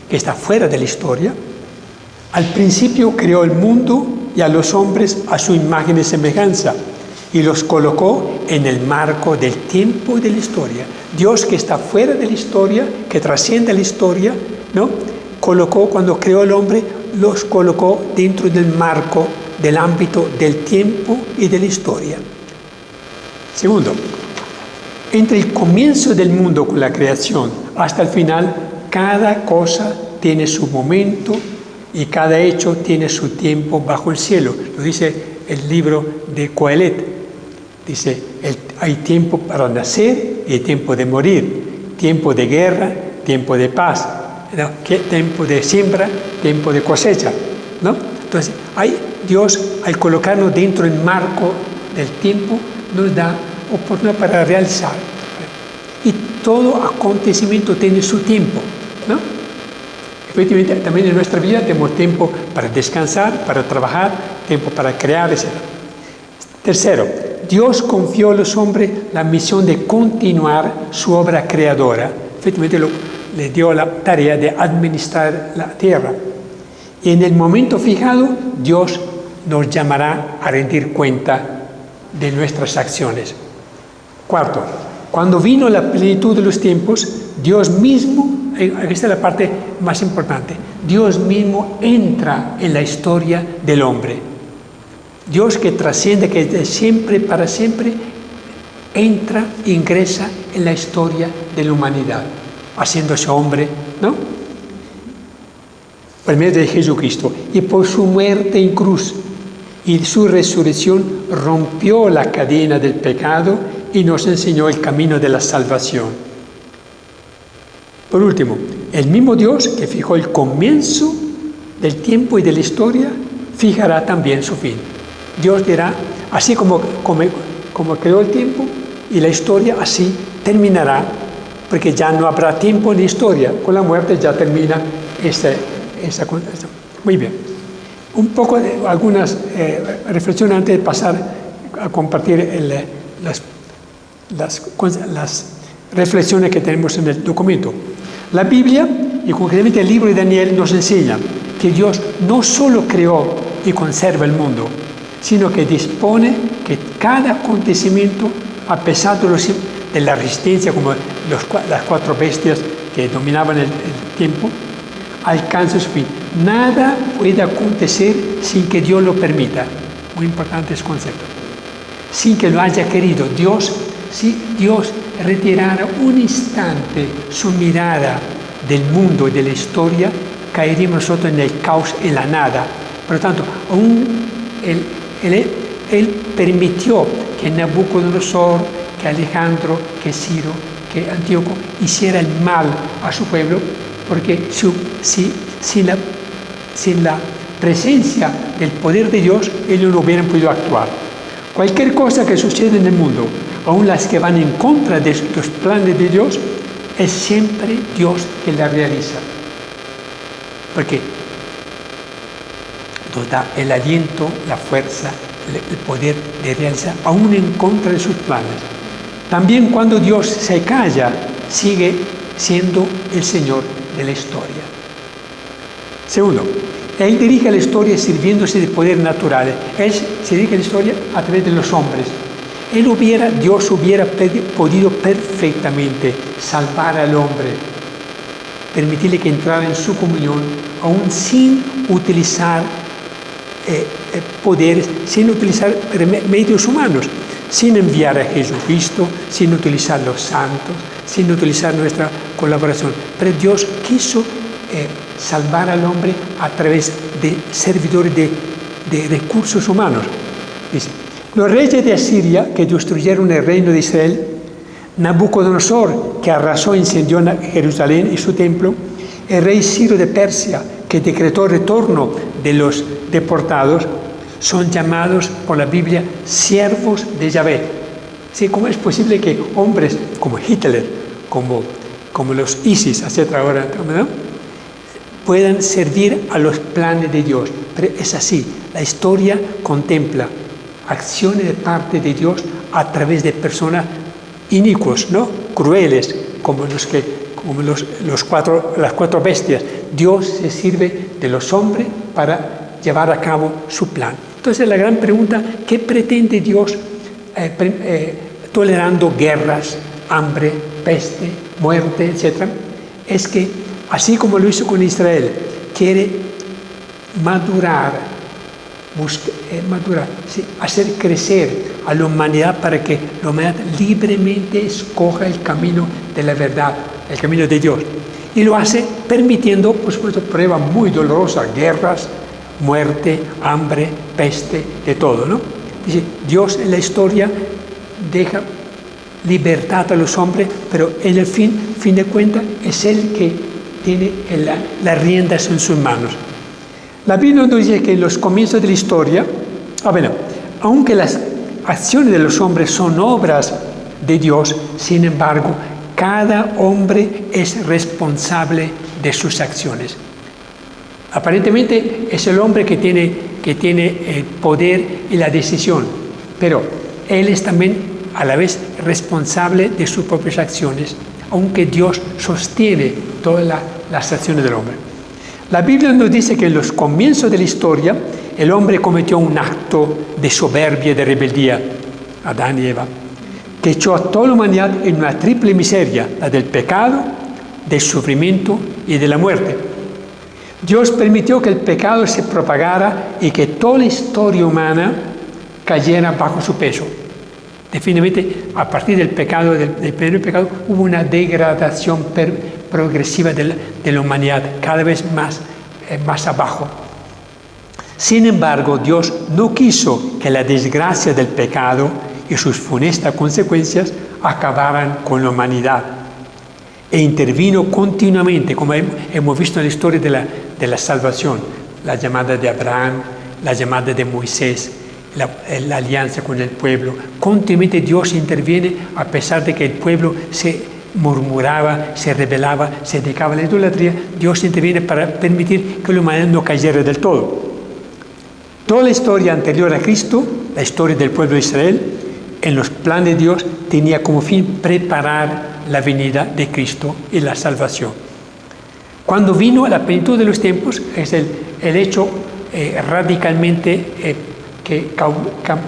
que está fuera de la historia, al principio creó el mundo y a los hombres a su imagen y semejanza, y los colocó en el marco del tiempo y de la historia. Dios, que está fuera de la historia, que trasciende la historia, ¿no? Colocó, cuando creó al hombre, los colocó dentro del marco, del ámbito del tiempo y de la historia. Segundo, entre el comienzo del mundo con la creación hasta el final, cada cosa tiene su momento y cada hecho tiene su tiempo bajo el cielo. Lo dice el libro de Coelet. Dice, hay tiempo para nacer y tiempo de morir, tiempo de guerra, tiempo de paz, ¿no? Tiempo de siembra, tiempo de cosecha, ¿no? Entonces, Dios, al colocarnos dentro del marco del tiempo, nos da oportunidad para realizar. Y todo acontecimiento tiene su tiempo, ¿no? Efectivamente, también en nuestra vida tenemos tiempo para descansar, para trabajar, tiempo para crear, etc. Tercero, Dios confió a los hombres la misión de continuar su obra creadora. Efectivamente, le dio la tarea de administrar la tierra. Y en el momento fijado, Dios nos llamará a rendir cuenta de nuestras acciones. Cuarto, cuando vino la plenitud de los tiempos, Dios mismo, esta es la parte más importante, Dios mismo entra en la historia del hombre. Dios, que trasciende, que es de siempre para siempre, ingresa en la historia de la humanidad, haciéndose hombre, ¿no? Por medio de Jesucristo. Y por su muerte en cruz y su resurrección rompió la cadena del pecado y nos enseñó el camino de la salvación. Por último, el mismo Dios que fijó el comienzo del tiempo y de la historia, fijará también su fin. Dios dirá, así como creó el tiempo y la historia, así terminará, porque ya no habrá tiempo ni historia. Con la muerte ya termina esa. Muy bien. Un poco de algunas reflexiones antes de pasar a compartir las reflexiones que tenemos en el documento. La Biblia, y concretamente el libro de Daniel, nos enseña que Dios no solo creó y conserva el mundo, sino que dispone que cada acontecimiento, a pesar de la resistencia, como las cuatro bestias que dominaban el tiempo, alcanza su fin. Nada puede acontecer sin que Dios lo permita. Muy importante ese concepto. Sin que lo haya querido. Si Dios retirara un instante su mirada del mundo y de la historia, caeríamos nosotros en el caos, en la nada. Por lo tanto, Él permitió que Nabucodonosor, que Alejandro, que Ciro, que Antíoco hiciera el mal a su pueblo, porque sin la presencia del poder de Dios, ellos no hubieran podido actuar. Cualquier cosa que sucede en el mundo, aun las que van en contra de los planes de Dios, es siempre Dios que la realiza. Porque nos da el aliento, la fuerza, el poder de realizar, aún en contra de sus planes. También cuando Dios se calla, sigue siendo el Señor de la historia. Segundo, Él dirige la historia sirviéndose de poderes naturales. Él se dirige a la historia a través de los hombres. Dios hubiera podido perfectamente salvar al hombre, permitirle que entrara en su comunión, aún sin utilizar poderes, sin utilizar medios humanos, sin enviar a Jesucristo, sin utilizar los santos, sin utilizar nuestra colaboración. Pero Dios quiso salvar al hombre a través de servidores de recursos humanos. Dice, los reyes de Asiria que destruyeron el reino de Israel, Nabucodonosor que arrasó e incendió Jerusalén y su templo, el rey Ciro de Persia que decretó el retorno de los deportados, son llamados por la Biblia siervos de Yahvé. ¿Sí? ¿Cómo es posible que hombres como Hitler, como los ISIS, etcétera, ahora, ¿no?, puedan servir a los planes de Dios? Pero es así, la historia contempla acciones de parte de Dios a través de personas inicuos, ¿no?, crueles, como las cuatro bestias. Dios se sirve de los hombres para llevar a cabo su plan. Entonces la gran pregunta, ¿qué pretende Dios tolerando guerras, hambre, peste, muerte, etcétera? Es que, así como lo hizo con Israel, quiere madurar, ¿sí?, hacer crecer a la humanidad para que la humanidad libremente escoja el camino de la verdad, el camino de Dios. Y lo hace permitiendo, por supuesto, pruebas muy dolorosas, guerras, muerte, hambre, peste, de todo, ¿no? Dice, Dios en la historia deja libertad a los hombres, pero en el fin de cuentas es Él que tiene las riendas en sus manos. La Biblia nos dice que en los comienzos de la historia, aunque las acciones de los hombres son obras de Dios, sin embargo, cada hombre es responsable de sus acciones. Aparentemente es el hombre que tiene el poder y la decisión, pero él es también a la vez responsable de sus propias acciones, aunque Dios sostiene todas las acciones del hombre. La Biblia nos dice que en los comienzos de la historia el hombre cometió un acto de soberbia y de rebeldía, Adán y Eva, que echó a toda la humanidad en una triple miseria, la del pecado, del sufrimiento y de la muerte. Dios permitió que el pecado se propagara y que toda la historia humana cayera bajo su peso. Definitivamente, a partir del pecado, del primer pecado, hubo una degradación progresiva de la humanidad, cada vez más abajo. Sin embargo, Dios no quiso que la desgracia del pecado y sus funestas consecuencias acabaran con la humanidad, e intervino continuamente, como hemos visto en la historia de la salvación, la llamada de Abraham, la llamada de Moisés, la alianza con el pueblo. Continuamente Dios interviene a pesar de que el pueblo se murmuraba, se rebelaba, se dedicaba a la idolatría. Dios interviene para permitir que la humanidad no cayera del todo. Toda la historia anterior a Cristo, la historia del pueblo de Israel, en los planes de Dios tenía como fin preparar la venida de Cristo y la salvación. Cuando vino a la plenitud de los tiempos, es el hecho radicalmente que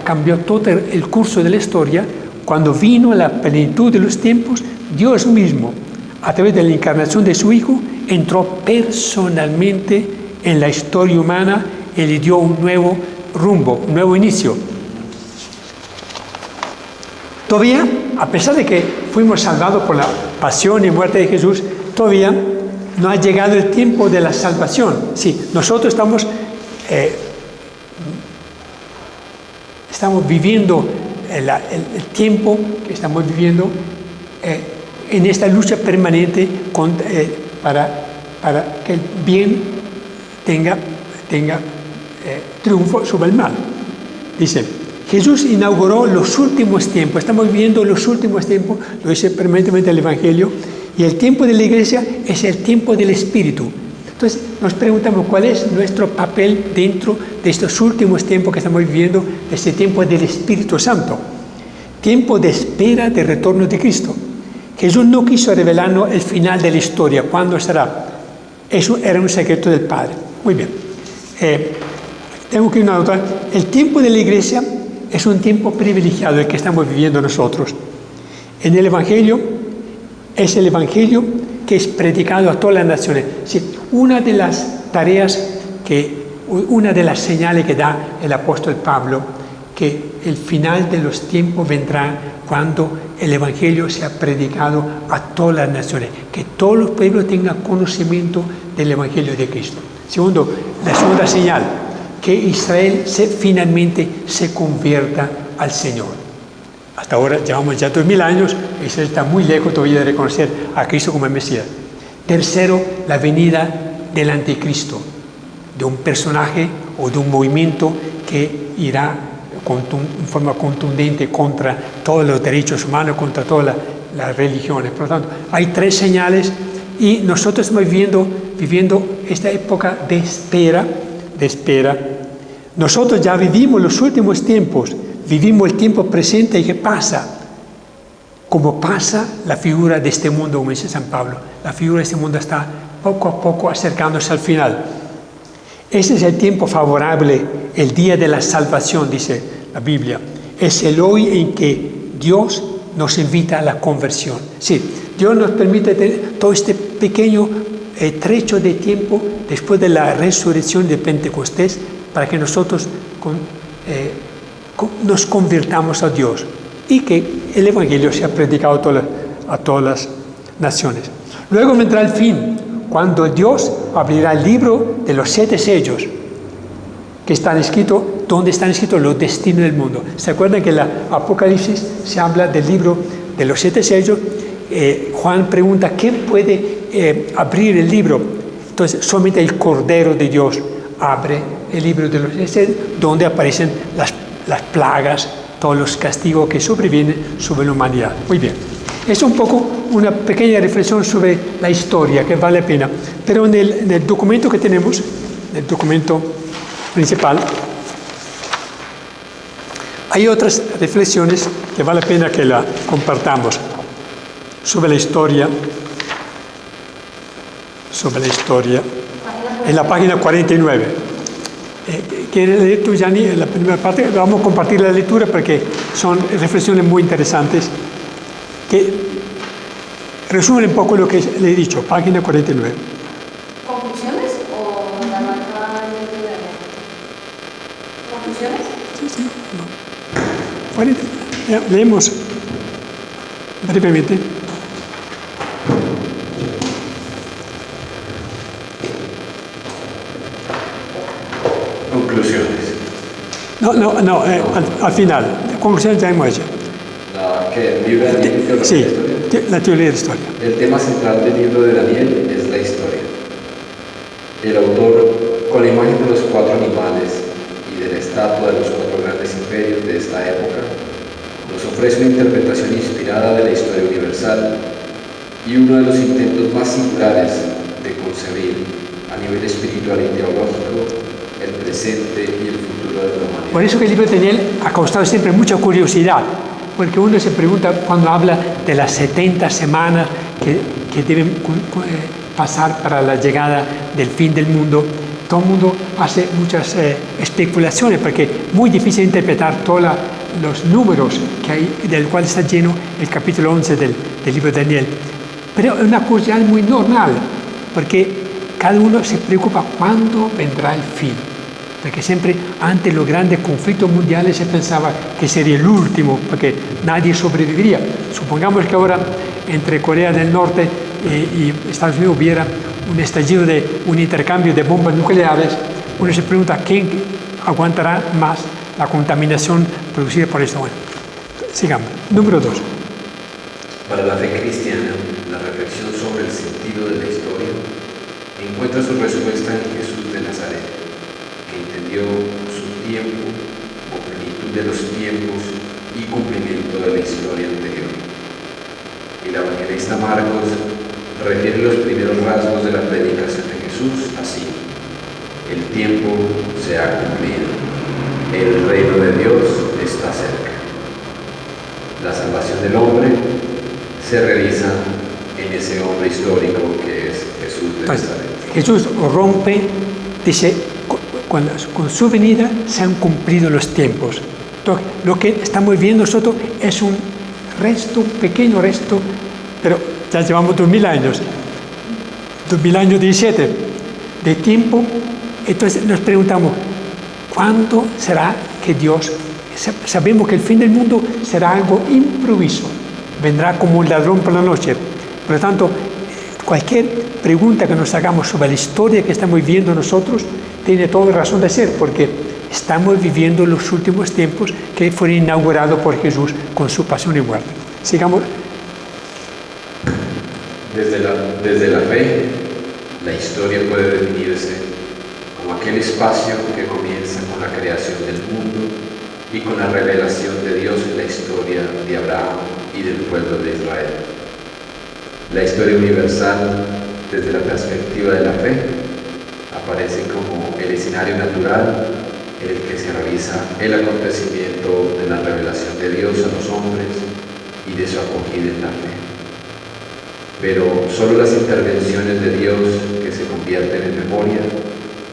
cambió todo el curso de la historia. Cuando vino a la plenitud de los tiempos, Dios mismo, a través de la encarnación de su Hijo, entró personalmente en la historia humana y le dio un nuevo rumbo, un nuevo inicio. Todavía, a pesar de que fuimos salvados por la pasión y muerte de Jesús, todavía no ha llegado el tiempo de la salvación. Sí, nosotros estamos viviendo el tiempo que estamos viviendo en esta lucha permanente para que el bien tenga triunfo sobre el mal. Dice, Jesús inauguró los últimos tiempos. Estamos viviendo los últimos tiempos, lo dice permanentemente el Evangelio, y el tiempo de la Iglesia es el tiempo del Espíritu. Entonces nos preguntamos cuál es nuestro papel dentro de estos últimos tiempos que estamos viviendo, de este tiempo del Espíritu Santo, tiempo de espera del retorno de Cristo. Jesús no quiso revelarnos el final de la historia, cuándo será. Eso era un secreto del Padre. Muy bien. Tengo que una nota. El tiempo de la iglesia es un tiempo privilegiado el que estamos viviendo nosotros. En el Evangelio es el Evangelio que es predicado a todas las naciones. Sí, una de las tareas una de las señales que da el apóstol Pablo, que el final de los tiempos vendrá cuando el Evangelio sea predicado a todas las naciones, que todos los pueblos tengan conocimiento del Evangelio de Cristo. Segundo, la segunda señal, que Israel finalmente se convierta al Señor. Hasta ahora llevamos ya 2000 años, Israel está muy lejos todavía de reconocer a Cristo como el Mesías. Tercero, la venida del anticristo, de un personaje o de un movimiento que irá en forma contundente contra todos los derechos humanos, contra todas las religiones. Por lo tanto, hay 3 señales y nosotros estamos viviendo esta época de espera. Nosotros ya vivimos los últimos tiempos, vivimos el tiempo presente y ¿qué pasa? Como pasa la figura de este mundo, como dice San Pablo, la figura de este mundo está poco a poco acercándose al final. Ese es el tiempo favorable, el día de la salvación, dice la Biblia. Es el hoy en que Dios nos invita a la conversión. Sí, Dios nos permite tener todo este pequeño trecho de tiempo después de la resurrección de Pentecostés para que nosotros nos convirtamos a Dios y que el Evangelio sea predicado a todas las naciones. Luego vendrá el fin, cuando Dios abrirá el libro de los 7 sellos que están escritos, donde están escritos los destinos del mundo. ¿Se acuerdan que en la Apocalipsis se habla del libro de los 7 sellos? Juan pregunta, ¿quién puede abrir el libro? Entonces, solamente el Cordero de Dios abre el libro de los 7 sellos, donde aparecen las plagas, todos los castigos que sobrevienen sobre la humanidad. Muy bien. Es un poco una pequeña reflexión sobre la historia que vale la pena. Pero en el documento que tenemos, el documento principal, hay otras reflexiones que vale la pena que la compartamos sobre la historia. En la página 49. ¿Quieres leer tú, Gianni, la primera parte? Vamos a compartir la lectura porque son reflexiones muy interesantes que resumen un poco lo que le he dicho, página 49. ¿Conclusiones o la marca lectura? ¿Conclusiones? Sí. No. 40. Ya, leemos brevemente. Conclusiones. No, al final. Conclusiones ya hemos hecho. ¿El libro de Daniel? Sí, la teoría de la historia. El tema central del libro de Daniel es la historia. El autor, con la imagen de los 4 animales y de la estatua de los 4 grandes imperios de esta época, nos ofrece una interpretación inspirada de la historia universal y uno de los intentos más singulares de concebir a nivel espiritual y teológico el presente y el futuro de la humanidad. Por eso que el libro de Daniel ha causado siempre mucha curiosidad, porque uno se pregunta cuando habla de las 70 semanas que deben pasar para la llegada del fin del mundo. Todo el mundo hace muchas especulaciones porque es muy difícil interpretar todos los números que hay, del cual está lleno el capítulo 11 del libro de Daniel. Pero es una curiosidad muy normal, porque cada uno se preocupa cuándo vendrá el fin. Porque siempre ante los grandes conflictos mundiales se pensaba que sería el último, porque nadie sobreviviría. Supongamos que ahora entre Corea del Norte y Estados Unidos hubiera un estallido de un intercambio de bombas nucleares. Uno se pregunta quién aguantará más la contaminación producida por esto. Bueno, sigamos. Número 2. Para la fe cristiana, la reflexión sobre el sentido de la historia encuentra su respuesta en Jesús de Nazaret, que entendió su tiempo o plenitud de los tiempos y cumplimiento de la historia anterior. El evangelista Marcos refiere los primeros rasgos de la predicación de Jesús así: el tiempo se ha cumplido, el reino de Dios está cerca. La salvación del hombre se realiza en ese hombre histórico que es Jesús de Nazaret. Jesús rompe dice, con su venida se han cumplido los tiempos. Entonces, lo que estamos viendo nosotros es un resto, un pequeño resto, pero ya llevamos 2000 años, 2000 años 17 de tiempo. Entonces nos preguntamos, ¿cuándo será que Dios? Sabemos que el fin del mundo será algo improviso, vendrá como un ladrón por la noche. Por lo tanto, cualquier pregunta que nos hagamos sobre la historia que estamos viviendo nosotros tiene toda razón de ser, porque estamos viviendo los últimos tiempos que fueron inaugurados por Jesús con su pasión y muerte. Sigamos. Desde la fe, la historia puede definirse como aquel espacio que comienza con la creación del mundo y con la revelación de Dios en la historia de Abraham y del pueblo de Israel. La historia universal, desde la perspectiva de la fe, aparece como el escenario natural en el que se realiza el acontecimiento de la revelación de Dios a los hombres y de su acogida en la fe. Pero solo las intervenciones de Dios que se convierten en memoria,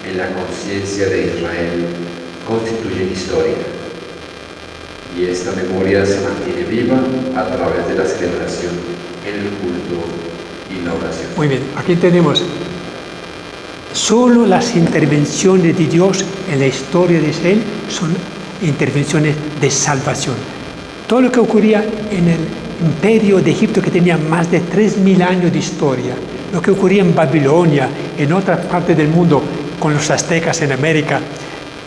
en la conciencia de Israel, constituyen historia. Y esta memoria se mantiene viva a través de la celebración en el culto y la oración. Muy bien, aquí tenemos solo las intervenciones de Dios en la historia de Israel son intervenciones de salvación. Todo lo que ocurría en el imperio de Egipto, que tenía más de 3000 años de historia, lo que ocurría en Babilonia, en otras partes del mundo, con los aztecas en América,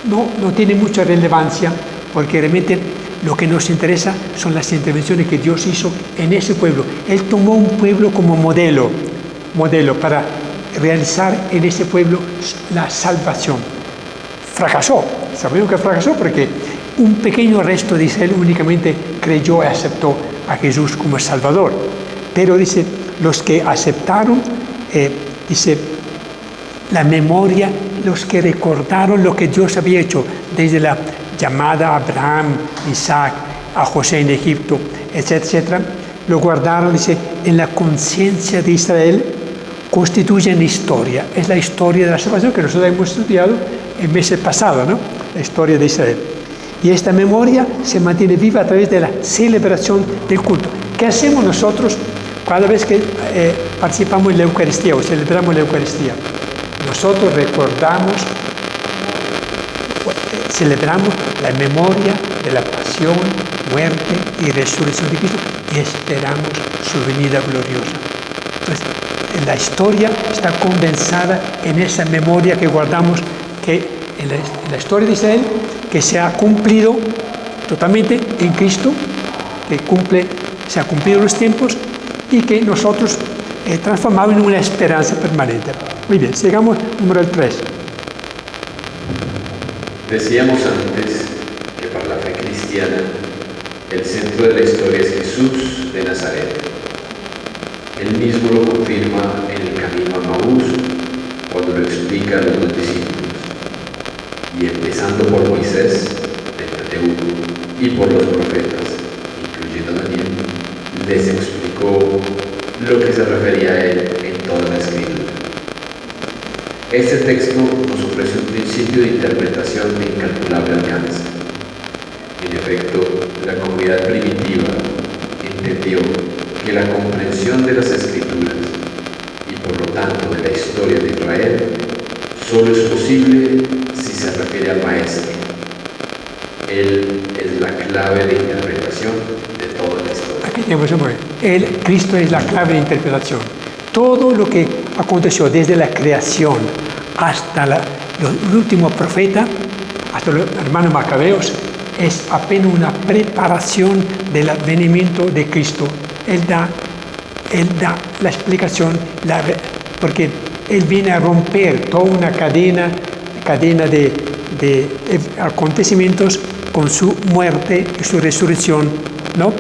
no tiene mucha relevancia, porque realmente lo que nos interesa son las intervenciones que Dios hizo en ese pueblo. Él tomó un pueblo como modelo para realizar en ese pueblo la salvación. Fracasó, sabemos que fracasó porque un pequeño resto de Israel únicamente creyó y aceptó a Jesús como Salvador. Pero dice, los que aceptaron, dice, la memoria, los que recordaron lo que Dios había hecho desde la llamada a Abraham, Isaac, a José en Egipto, etcétera, etcétera, lo guardaron, dice, en la conciencia de Israel, constituyen historia. Es la historia de la salvación que nosotros hemos estudiado el mes pasado, ¿no? La historia de Israel. Y esta memoria se mantiene viva a través de la celebración del culto. ¿Qué hacemos nosotros cada vez que participamos en la Eucaristía o celebramos la Eucaristía? Nosotros celebramos la memoria de la pasión, muerte y resurrección de Cristo y esperamos su venida gloriosa. Entonces, la historia está condensada en esa memoria que guardamos, que en la historia de Israel, que se ha cumplido totalmente en Cristo, se ha cumplido los tiempos y que nosotros transformamos en una esperanza permanente. Muy bien, sigamos número 3. Decíamos antes que para la fe cristiana el centro de la historia es Jesús de Nazaret. Él mismo lo confirma en el camino a Maús cuando lo explica a los discípulos. Y empezando por Moisés, el Pentateuco, y por los profetas, incluyendo a Daniel, les explicó lo que se refería a él en toda la Escritura. Este texto nos ofrece un principio de interpretación de incalculable alcance. En efecto, la comunidad primitiva entendió que la comprensión de las Escrituras y por lo tanto de la historia de Israel solo es posible si se refiere al Maestro. Él es la clave de interpretación de toda la historia. Aquí tenemos Cristo es la clave de interpretación. Todo lo que aconteció desde la creación hasta el último profeta, hasta los hermanos macabeos, es apenas una preparación del advenimiento de Cristo. Él da la explicación, porque Él viene a romper toda una cadena de acontecimientos con su muerte y su resurrección, ¿no?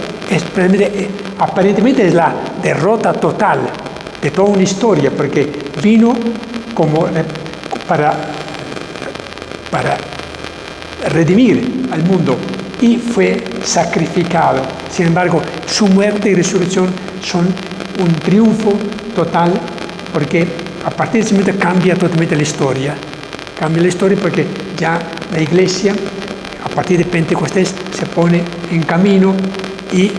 Aparentemente es la derrota total de toda una historia, porque vino como para redimir al mundo y fue sacrificado. Sin embargo, su muerte y resurrección son un triunfo total, porque a partir de ese momento cambia totalmente la historia. cambia la historia porque ya la iglesia a partir de Pentecostés se pone en camino y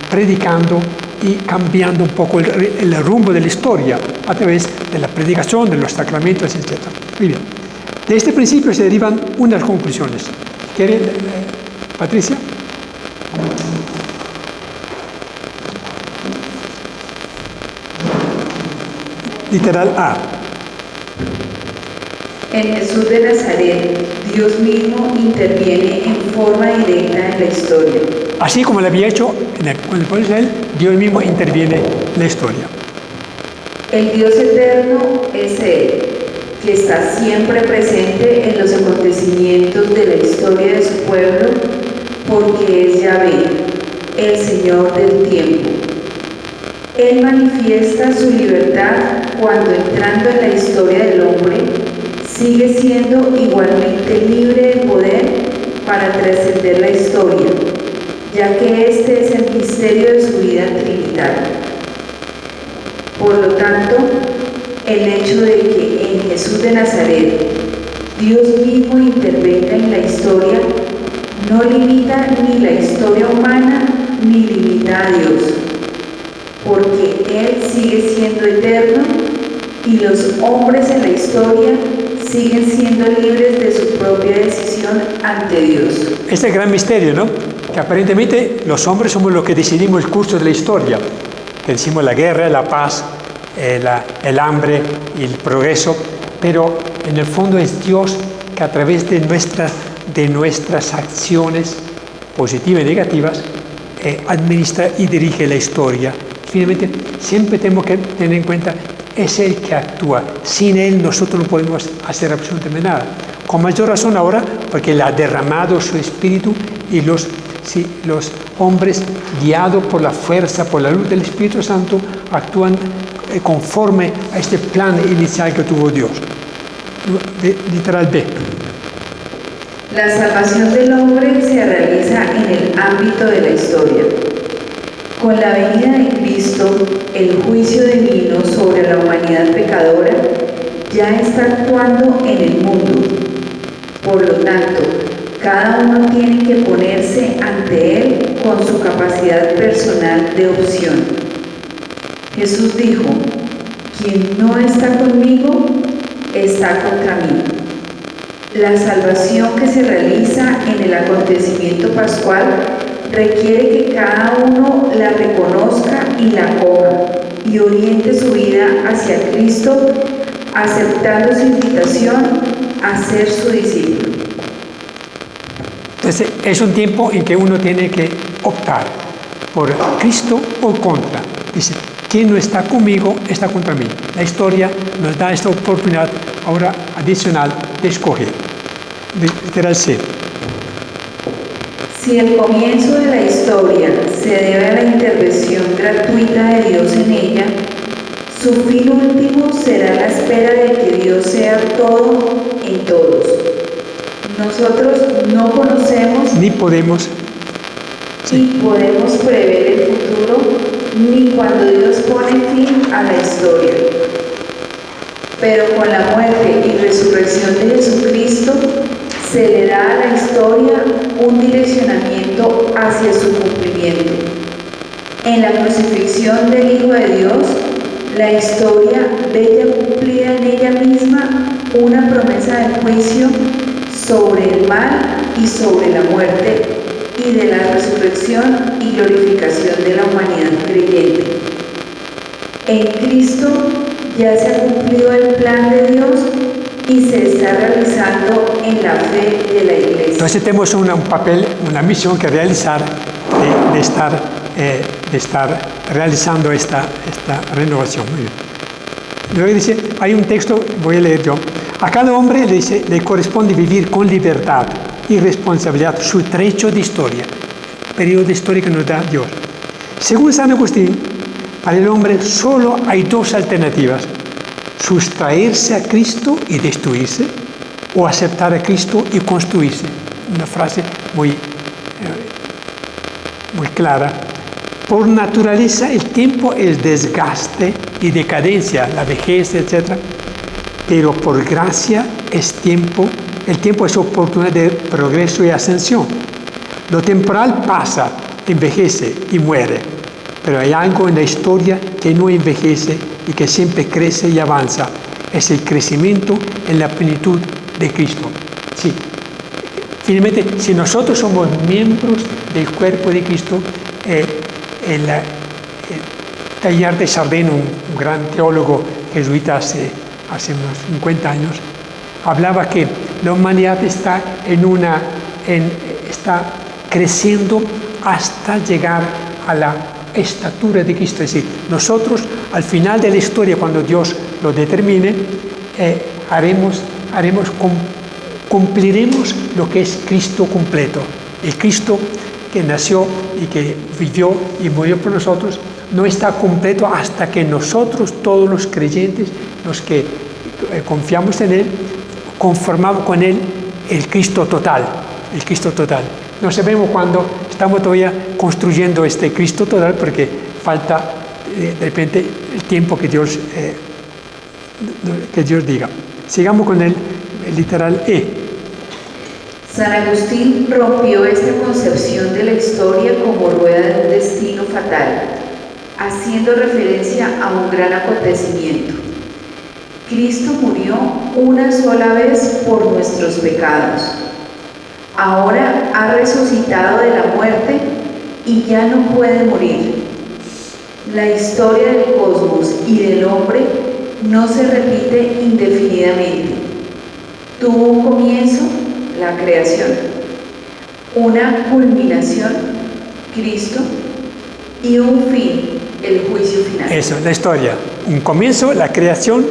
predicando y cambiando un poco el rumbo de la historia a través de la predicación, de los sacramentos, etc. Muy bien. De este principio se derivan unas conclusiones. ¿Quiere, Patricia? Literal A. En Jesús de Nazaret, Dios mismo interviene en forma directa en la historia. Así como lo había hecho con el pueblo de Israel, Dios mismo interviene en la historia. El Dios eterno es Él, que está siempre presente en los acontecimientos de la historia de su pueblo, porque es Yahvé, el Señor del tiempo. Él manifiesta su libertad cuando, entrando en la historia del hombre, sigue siendo igualmente libre de poder para trascender la historia, ya que este es el misterio de su vida trinitaria. Por lo tanto, el hecho de que en Jesús de Nazaret Dios mismo intervenga en la historia no limita ni la historia humana ni limita a Dios, porque Él sigue siendo eterno y los hombres en la historia siguen siendo libres de su propia decisión ante Dios. Este es el gran misterio, ¿no? Que aparentemente los hombres somos los que decidimos el curso de la historia, que decimos la guerra, la paz, el hambre y el progreso, pero en el fondo es Dios que a través de nuestras acciones positivas y negativas administra y dirige la historia. Finalmente, siempre tenemos que tener en cuenta, es Él que actúa. Sin Él nosotros no podemos hacer absolutamente nada. Con mayor razón ahora, porque Él ha derramado su espíritu y los hombres, guiados por la fuerza, por la luz del Espíritu Santo, actúan conforme a este plan inicial que tuvo Dios. Literal B. La salvación del hombre se realiza en el ámbito de la historia. Con la venida de Cristo, el juicio divino sobre la humanidad pecadora ya está actuando en el mundo. Por lo tanto, cada uno tiene que ponerse ante Él con su capacidad personal de opción. Jesús dijo: quien no está conmigo, está contra mí. La salvación que se realiza en el acontecimiento pascual requiere que cada uno la reconozca y la acoja y oriente su vida hacia Cristo, aceptando su invitación a ser su discípulo. Entonces, es un tiempo en que uno tiene que optar por Cristo o contra. Dice, quien no está conmigo, está contra mí. La historia nos da esta oportunidad ahora adicional de escoger. Literal C. Si el comienzo de la historia se debe a la intervención gratuita de Dios en ella, su fin último será la espera de que Dios sea todo en todos. Nosotros no conocemos ni podemos prever el futuro, ni cuando Dios pone fin a la historia. Pero con la muerte y resurrección de Jesucristo, se le da a la historia un direccionamiento hacia su cumplimiento. En la crucifixión del Hijo de Dios, la historia ve ya cumplida en ella misma una promesa de juicio sobre el mal y sobre la muerte, y de la resurrección y glorificación de la humanidad creyente. En Cristo ya se ha cumplido el plan de Dios y se está realizando en la fe de la Iglesia. Entonces tenemos un papel, una misión que realizar de estar realizando esta renovación. Muy bien. Luego dice, hay un texto, voy a leer yo. A cada hombre le corresponde vivir con libertad y responsabilidad su trecho de historia, periodo de historia que nos da Dios. Según San Agustín, para el hombre solo hay dos alternativas: sustraerse a Cristo y destruirse, o aceptar a Cristo y construirse. Una frase muy clara. Por naturaleza el tiempo es desgaste y decadencia, la vejez, etc. pero por gracia es tiempo, el tiempo es oportunidad de progreso y ascensión. Lo temporal pasa, envejece y muere, pero hay algo en la historia que no envejece y que siempre crece y avanza. Es el crecimiento en la plenitud de Cristo. Sí. Finalmente, si nosotros somos miembros del cuerpo de Cristo, Teilhard de Chardin, un gran teólogo jesuita hace unos 50 años, hablaba que la humanidad está está creciendo hasta llegar a la estatura de Cristo. Es decir, nosotros al final de la historia, cuando Dios lo determine, cumpliremos lo que es Cristo completo. El Cristo que nació y que vivió y murió por nosotros no está completo hasta que nosotros, todos los creyentes, los que confiamos en Él, conformamos con Él el Cristo total. El Cristo total. No sabemos cuándo, estamos todavía construyendo este Cristo total porque falta de repente el tiempo que Dios diga. Sigamos con el literal E. San Agustín rompió esta concepción de la historia como rueda de un destino fatal, haciendo referencia a un gran acontecimiento. Cristo murió una sola vez por nuestros pecados. Ahora ha resucitado de la muerte y ya no puede morir. La historia del cosmos y del hombre no se repite indefinidamente. Tuvo un comienzo, la creación, una culminación, Cristo, y un fin, el juicio final. Eso, la historia. Un comienzo, la creación,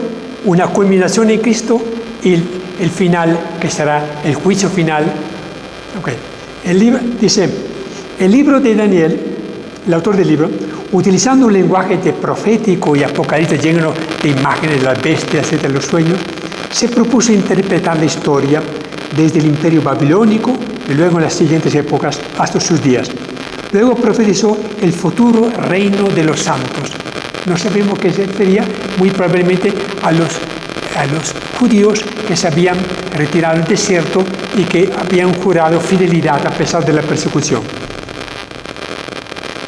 una culminación en Cristo y el final, que será el juicio final. Okay. El libro, dice, el libro de Daniel, el autor del libro, utilizando un lenguaje de profético y apocalíptico lleno de imágenes de las bestias y de los sueños, se propuso interpretar la historia desde el imperio babilónico y luego en las siguientes épocas hasta sus días. Luego profetizó el futuro reino de los santos. No sabemos qué se refería, muy probablemente a los judíos que se habían retirado del desierto y que habían jurado fidelidad a pesar de la persecución.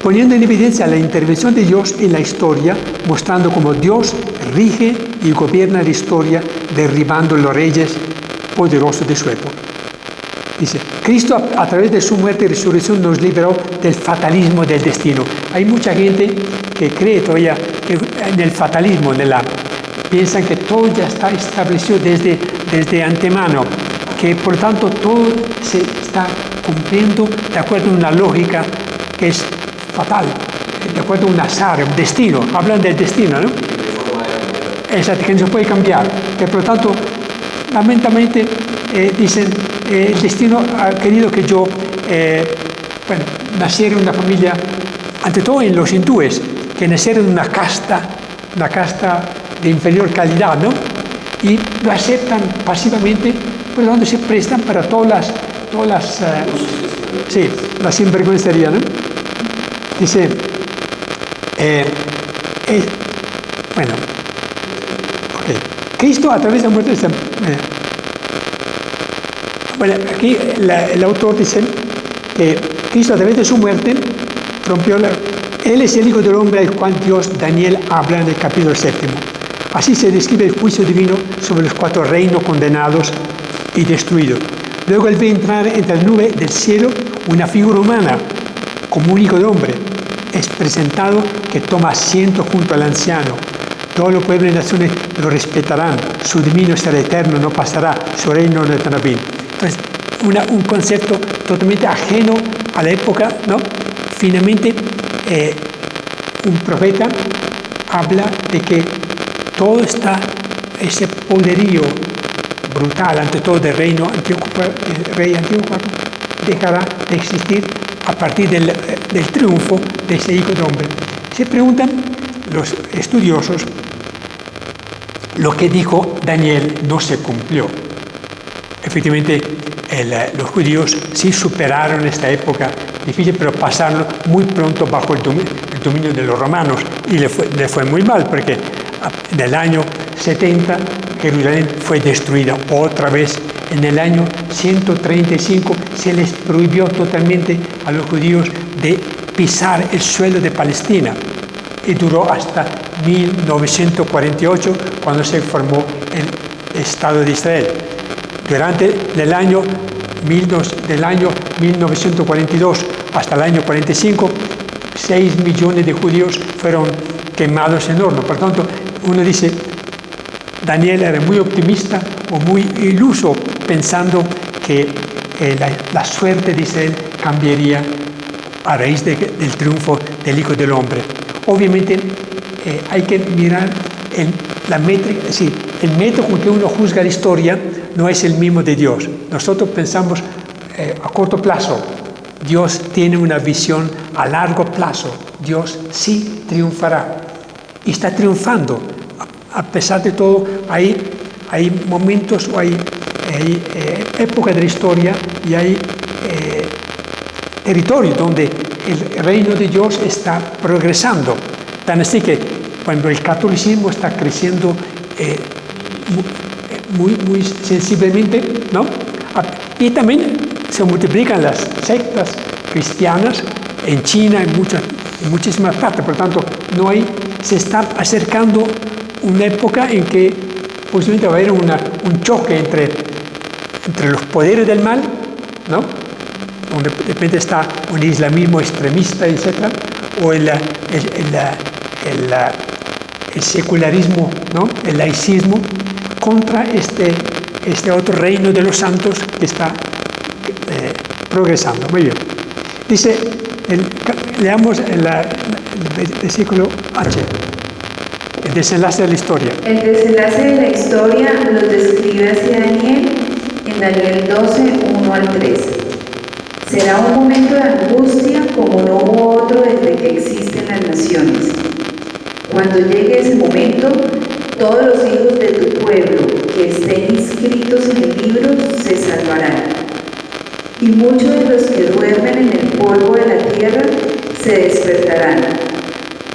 Poniendo en evidencia la intervención de Dios en la historia, mostrando cómo Dios rige y gobierna la historia, derribando los reyes poderosos de su época. Dice, Cristo a través de su muerte y resurrección nos liberó del fatalismo del destino. Hay mucha gente que cree todavía en el fatalismo, piensan que todo ya está establecido desde antemano, que por tanto todo se está cumpliendo de acuerdo a una lógica que es fatal, de acuerdo a un azar, un destino. Hablan del destino, ¿no? Exacto, que no se puede cambiar. Que por lo tanto, lamentablemente, dicen, el destino ha querido que yo naciera en una familia, ante todo en los hindúes, que naciera en una casta de inferior calidad, ¿no? Y lo aceptan pasivamente, por lo tanto se prestan para todas las sinvergüencerías, ¿no? Dice, Cristo a través de la muerte aquí el autor dice que Cristo a través de su muerte rompió Él es el Hijo del Hombre al cual Dios, Daniel, habla en el capítulo 7. Así se describe el juicio divino sobre los 4 reinos condenados y destruidos. Luego Él ve entrar entre la nube del cielo una figura humana, como un hijo de hombre. Es presentado que toma asiento junto al anciano. Todos los pueblos y naciones lo respetarán. Su dominio será eterno, no pasará. Su reino no tendrá fin. Entonces, un concepto totalmente ajeno a la época, ¿no? Finalmente, un profeta habla de que todo está, ese poderío brutal, ante todo del reino antiguo, el rey antiguo, dejará de existir a partir del triunfo de ese hijo de hombre. Se preguntan los estudiosos, lo que dijo Daniel no se cumplió. Efectivamente, los judíos sí superaron esta época difícil, pero pasaron muy pronto bajo el dominio de los romanos y le fue muy mal, porque En el año 70 Jerusalén fue destruida otra vez. En el año 135 se les prohibió totalmente a los judíos de pisar el suelo de Palestina y duró hasta 1948 cuando se formó el Estado de Israel. Durante el año 1942 hasta el año 45, 6 millones de judíos fueron quemados en horno. Por tanto, uno dice, Daniel era muy optimista o muy iluso pensando que la suerte de Israel cambiaría a raíz del triunfo del Hijo del Hombre. Obviamente hay que mirar la métrica, es decir, el método con que uno juzga la historia no es el mismo de Dios. Nosotros pensamos a corto plazo. Dios tiene una visión a largo plazo. Dios sí triunfará y está triunfando. A pesar de todo, hay momentos o hay épocas de la historia y hay territorios donde el reino de Dios está progresando. Tan así que cuando el catolicismo está creciendo muy sensiblemente, ¿no? Y también se multiplican las sectas cristianas en China, en muchísimas partes. Por lo tanto, se está acercando una época en que posiblemente va a haber un choque entre los poderes del mal, ¿no? Donde de repente está un islamismo extremista, etc., o el secularismo, ¿no? El laicismo, contra este otro reino de los santos que está progresando. Muy bien. Dice, leamos el versículo H, el desenlace de la historia. El desenlace de la historia lo describe así Daniel en Daniel 12, 1 al 3. Será un momento de angustia como no hubo otro desde que existen las naciones. Cuando llegue ese momento, todos los hijos de tu pueblo que estén inscritos en el libro se salvarán. Y muchos de los que duermen en el polvo de la tierra se despertarán,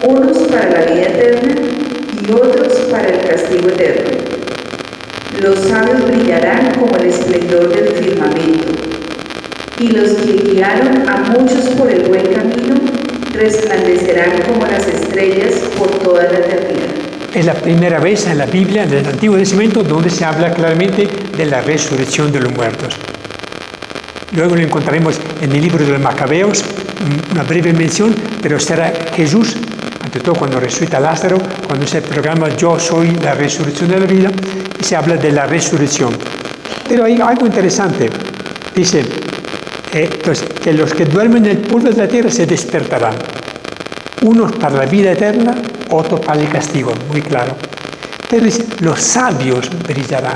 unos para la vida eterna y otros para el castigo eterno. Los sabios brillarán como el esplendor del firmamento, y los que guiaron a muchos por el buen camino resplandecerán como las estrellas por toda la eternidad. Es la primera vez en la Biblia, en el Antiguo Testamento, donde se habla claramente de la resurrección de los muertos. Luego lo encontraremos en el libro de los Macabeos, una breve mención, pero será Jesús, ante todo cuando resucita a Lázaro, cuando se proclama yo soy la resurrección de la vida, y se habla de la resurrección. Pero hay algo interesante, dice, entonces, que los que duermen en el polvo de la tierra se despertarán, unos para la vida eterna, otros para el castigo, muy claro. Pero dice, los sabios brillarán,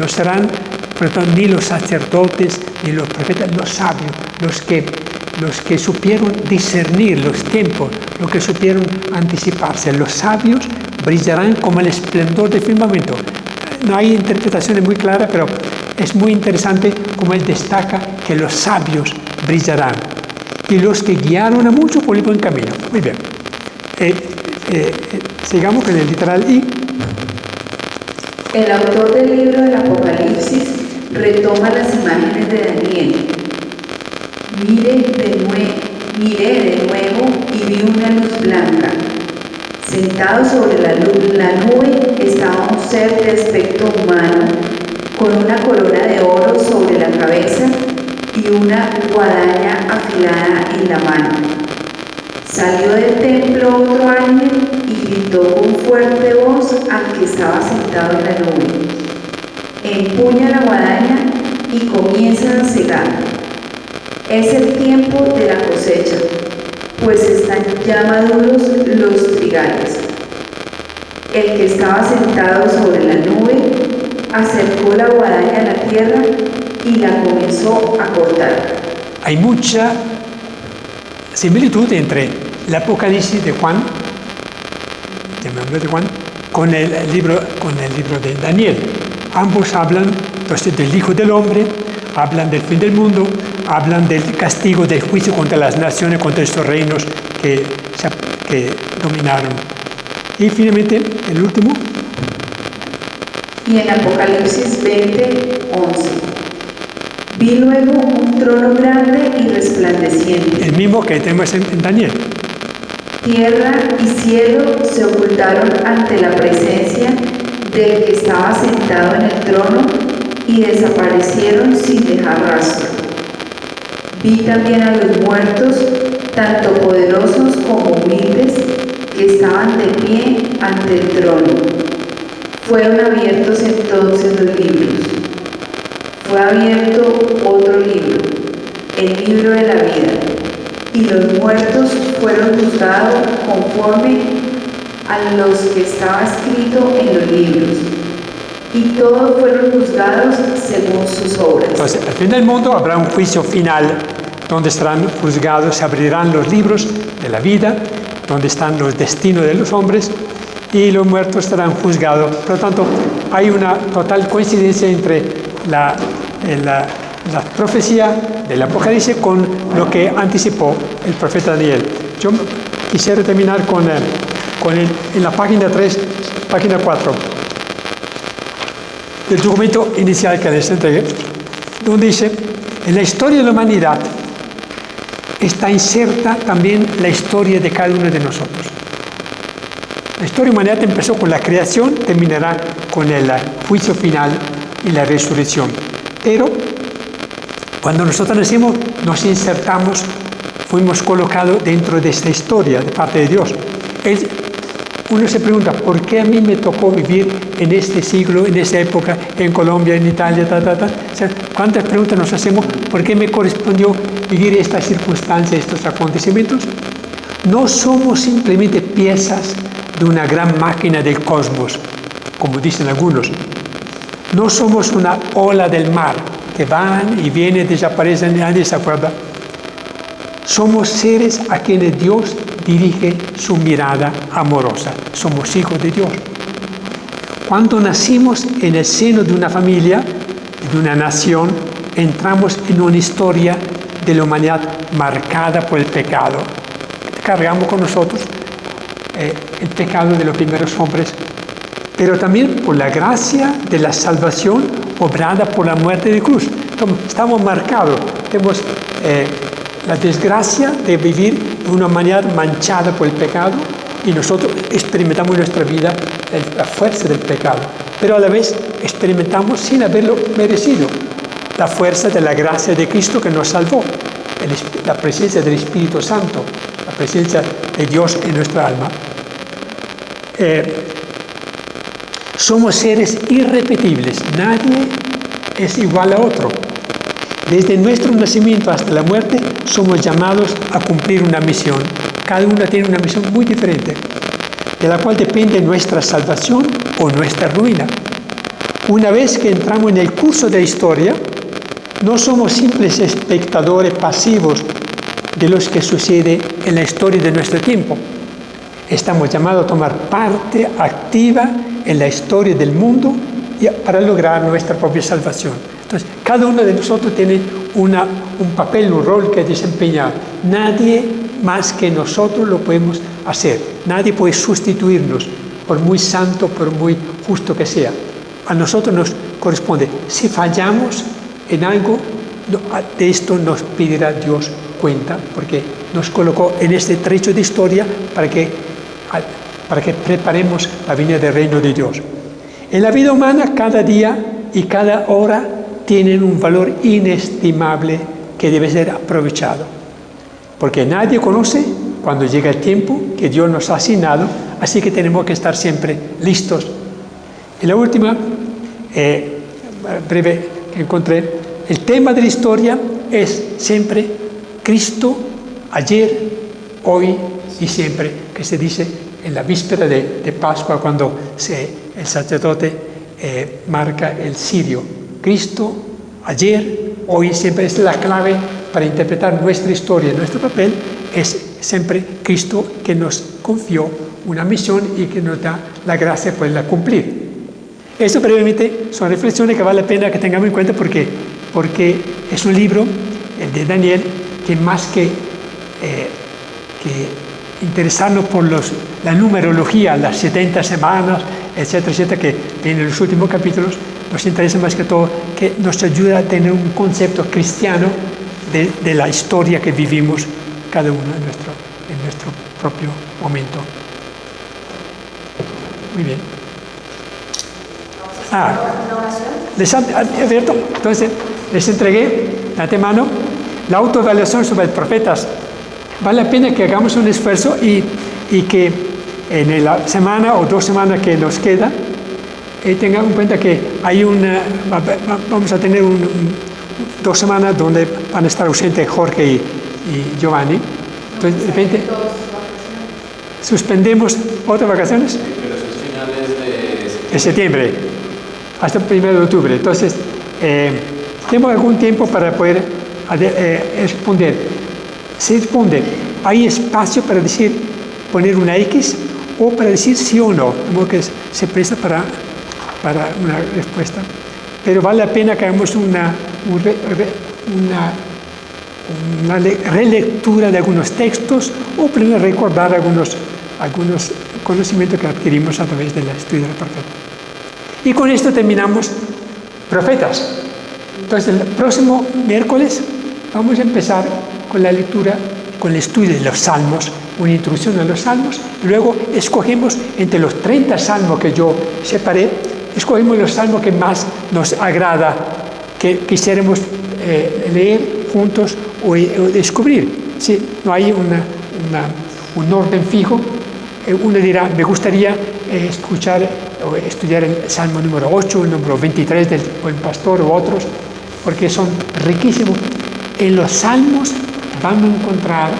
no serán ni los sacerdotes ni los profetas, los sabios, los que supieron discernir los tiempos, los que supieron anticiparse. Los sabios brillarán como el esplendor del firmamento. No hay interpretaciones muy claras, pero es muy interesante como él destaca que los sabios brillarán y los que guiaron a muchos por el buen camino. Muy bien. Sigamos con el literal I. El autor del libro del Apocalipsis retoma las imágenes de Daniel. Miré de nuevo y vi una luz blanca. Sentado sobre la nube estaba un ser de aspecto humano, con una corona de oro sobre la cabeza y una guadaña afilada en la mano. Salió del templo otro ángel y gritó con fuerte voz al que estaba sentado en la nube. Empuña la guadaña y comienza a segar. Es el tiempo de la cosecha, pues están ya maduros los trigales. El que estaba sentado sobre la nube acercó la guadaña a la tierra y la comenzó a cortar. Hay mucha similitud entre el Apocalipsis de Juan, con el libro de Daniel. Ambos hablan entonces del Hijo del Hombre, hablan del fin del mundo, hablan del castigo, del juicio contra las naciones, contra estos reinos que dominaron. Y finalmente, el último. Y en Apocalipsis 20:11. Vi luego un trono grande y resplandeciente. El mismo que tenemos en Daniel. Tierra y cielo se ocultaron ante la presencia del que estaba sentado en el trono y desaparecieron sin dejar rastro. Vi también a los muertos, tanto poderosos como humildes, que estaban de pie ante el trono. Fueron abiertos entonces los libros. Fue abierto otro libro, el libro de la vida, y los muertos fueron juzgados conforme a los que estaba escrito en los libros, y todos fueron juzgados según sus obras. Entonces, al fin del mundo habrá un juicio final donde estarán juzgados, se abrirán los libros de la vida, donde están los destinos de los hombres, y los muertos estarán juzgados. Por lo tanto, hay una total coincidencia entre la profecía del Apocalipsis con lo que anticipó el profeta Daniel. Yo quisiera terminar en la página 3, página 4, del documento inicial que les entregué, donde dice: en la historia de la humanidad está inserta también la historia de cada uno de nosotros. La historia de la humanidad empezó con la creación, terminará con el juicio final y la resurrección. Pero cuando nosotros nacimos, nos insertamos, fuimos colocados dentro de esta historia de parte de Dios. Uno se pregunta, ¿por qué a mí me tocó vivir en este siglo, en esta época, en Colombia, en Italia, O sea, ¿cuántas preguntas nos hacemos? ¿Por qué me correspondió vivir estas circunstancias, estos acontecimientos? No somos simplemente piezas de una gran máquina del cosmos, como dicen algunos. No somos una ola del mar que van y vienen, desaparecen, nadie se acuerda. Somos seres a quienes Dios dirige su mirada amorosa. Somos hijos de Dios. Cuando nacimos en el seno de una familia, de una nación, entramos en una historia de la humanidad marcada por el pecado. Cargamos con nosotros el pecado de los primeros hombres, pero también por la gracia de la salvación obrada por la muerte de cruz. Estamos marcados, tenemos la desgracia de vivir en una humanidad manchada por el pecado, y nosotros experimentamos en nuestra vida la fuerza del pecado, pero a la vez experimentamos, sin haberlo merecido, la fuerza de la gracia de Cristo que nos salvó, la presencia del Espíritu Santo, la presencia de Dios en nuestra alma. Somos seres irrepetibles, nadie es igual a otro. Desde nuestro nacimiento hasta la muerte somos llamados a cumplir una misión. Cada uno tiene una misión muy diferente, de la cual depende nuestra salvación o nuestra ruina. Una vez que entramos en el curso de la historia, no somos simples espectadores pasivos de lo que sucede en la historia de nuestro tiempo. Estamos llamados a tomar parte activa en la historia del mundo para lograr nuestra propia salvación. Entonces, cada uno de nosotros tiene un papel, un rol que desempeñar. Nadie más que nosotros lo podemos hacer. Nadie puede sustituirnos, por muy santo, por muy justo que sea. A nosotros nos corresponde. Si fallamos en algo, de esto nos pedirá Dios cuenta, porque nos colocó en este trecho de historia para que preparemos la venida del reino de Dios. En la vida humana, cada día y cada hora tienen un valor inestimable que debe ser aprovechado, porque nadie conoce cuando llega el tiempo que Dios nos ha asignado, así que tenemos que estar siempre listos. Y la última, breve que encontré, el tema de la historia es siempre Cristo, ayer, hoy y siempre, que se dice en la víspera de Pascua, cuando el sacerdote marca el cirio. Cristo, ayer, hoy y siempre. Es la clave para interpretar nuestra historia. Nuestro papel es siempre Cristo, que nos confió una misión y que nos da la gracia de poderla cumplir. Esto brevemente son reflexiones que vale la pena que tengamos en cuenta porque es un libro, el de Daniel, que más que interesarnos por la numerología, las 70 semanas, etcétera, etcétera, que vienen en los últimos capítulos, nos interesa más que todo que nos ayuda a tener un concepto cristiano de la historia que vivimos cada uno en nuestro propio momento. Muy bien. Abierto. Entonces, les entregué de antemano la autoevaluación sobre profetas. Vale la pena que hagamos un esfuerzo y que en la semana o 2 semanas que nos queda, tengan en cuenta que hay vamos a tener 2 semanas donde van a estar ausentes Jorge y Giovanni. Entonces, de repente, suspendemos otras vacaciones. Pero eso es finales de septiembre, hasta el 1 de octubre. Entonces, tenemos algún tiempo para poder responder. Se responde, hay espacio para decir, poner una X o para decir sí o no, como que se presta para una respuesta. Pero vale la pena que hagamos una relectura de algunos textos o primero recordar algunos conocimientos que adquirimos a través del estudio del profeta. Y con esto terminamos profetas. Entonces, el próximo miércoles vamos a empezar con la lectura, con el estudio de los salmos, una introducción a los salmos. Luego escogemos entre los 30 salmos que yo separé, escogemos los salmos que más nos agrada, que quisiéramos leer juntos o descubrir. Sí, no hay un orden fijo. Uno dirá, me gustaría escuchar o estudiar el Salmo número 8, el número 23 del Buen Pastor o otros, porque son riquísimos. En los salmos vamos a encontrar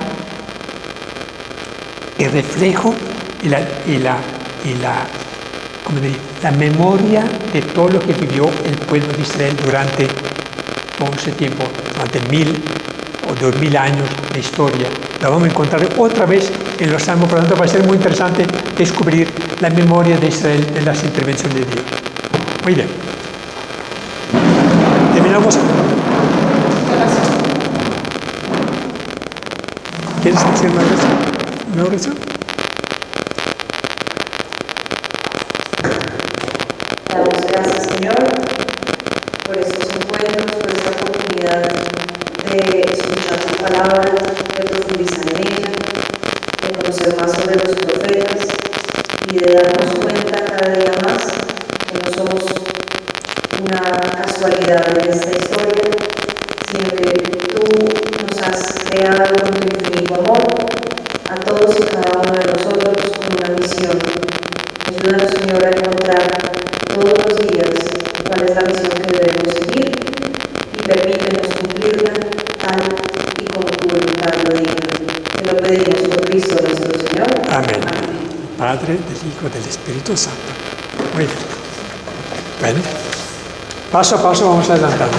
el reflejo y la memoria de todo lo que vivió el pueblo de Israel durante todo ese tiempo, durante 1000 o 2000 años de historia. Lo vamos a encontrar otra vez en los salmos, por lo tanto va a ser muy interesante descubrir la memoria de Israel en las intervenciones de Dios. Muy bien. Terminamos. ¿Quieres hacer una oración? Damos gracias, Señor, por estos encuentros, por esta oportunidad de escuchar tu palabra, de profundizar en ella, de conocer más sobre los profetas y de darnos cuenta cada día más que no somos una casualidad en esta historia, sino que tú nos has creado con tu infinito amor a todos y cada uno de nosotros con una misión. Ayúdanos, Señor, a encontrar todos los días cuál es la misión que debemos seguir y permítenos cumplirla tal y como tu voluntad lo diga. Te lo pedimos por Cristo nuestro Señor. Amén. Padre, del Hijo, del Espíritu Santo. Muy bien. Bueno, paso a paso vamos adelantando.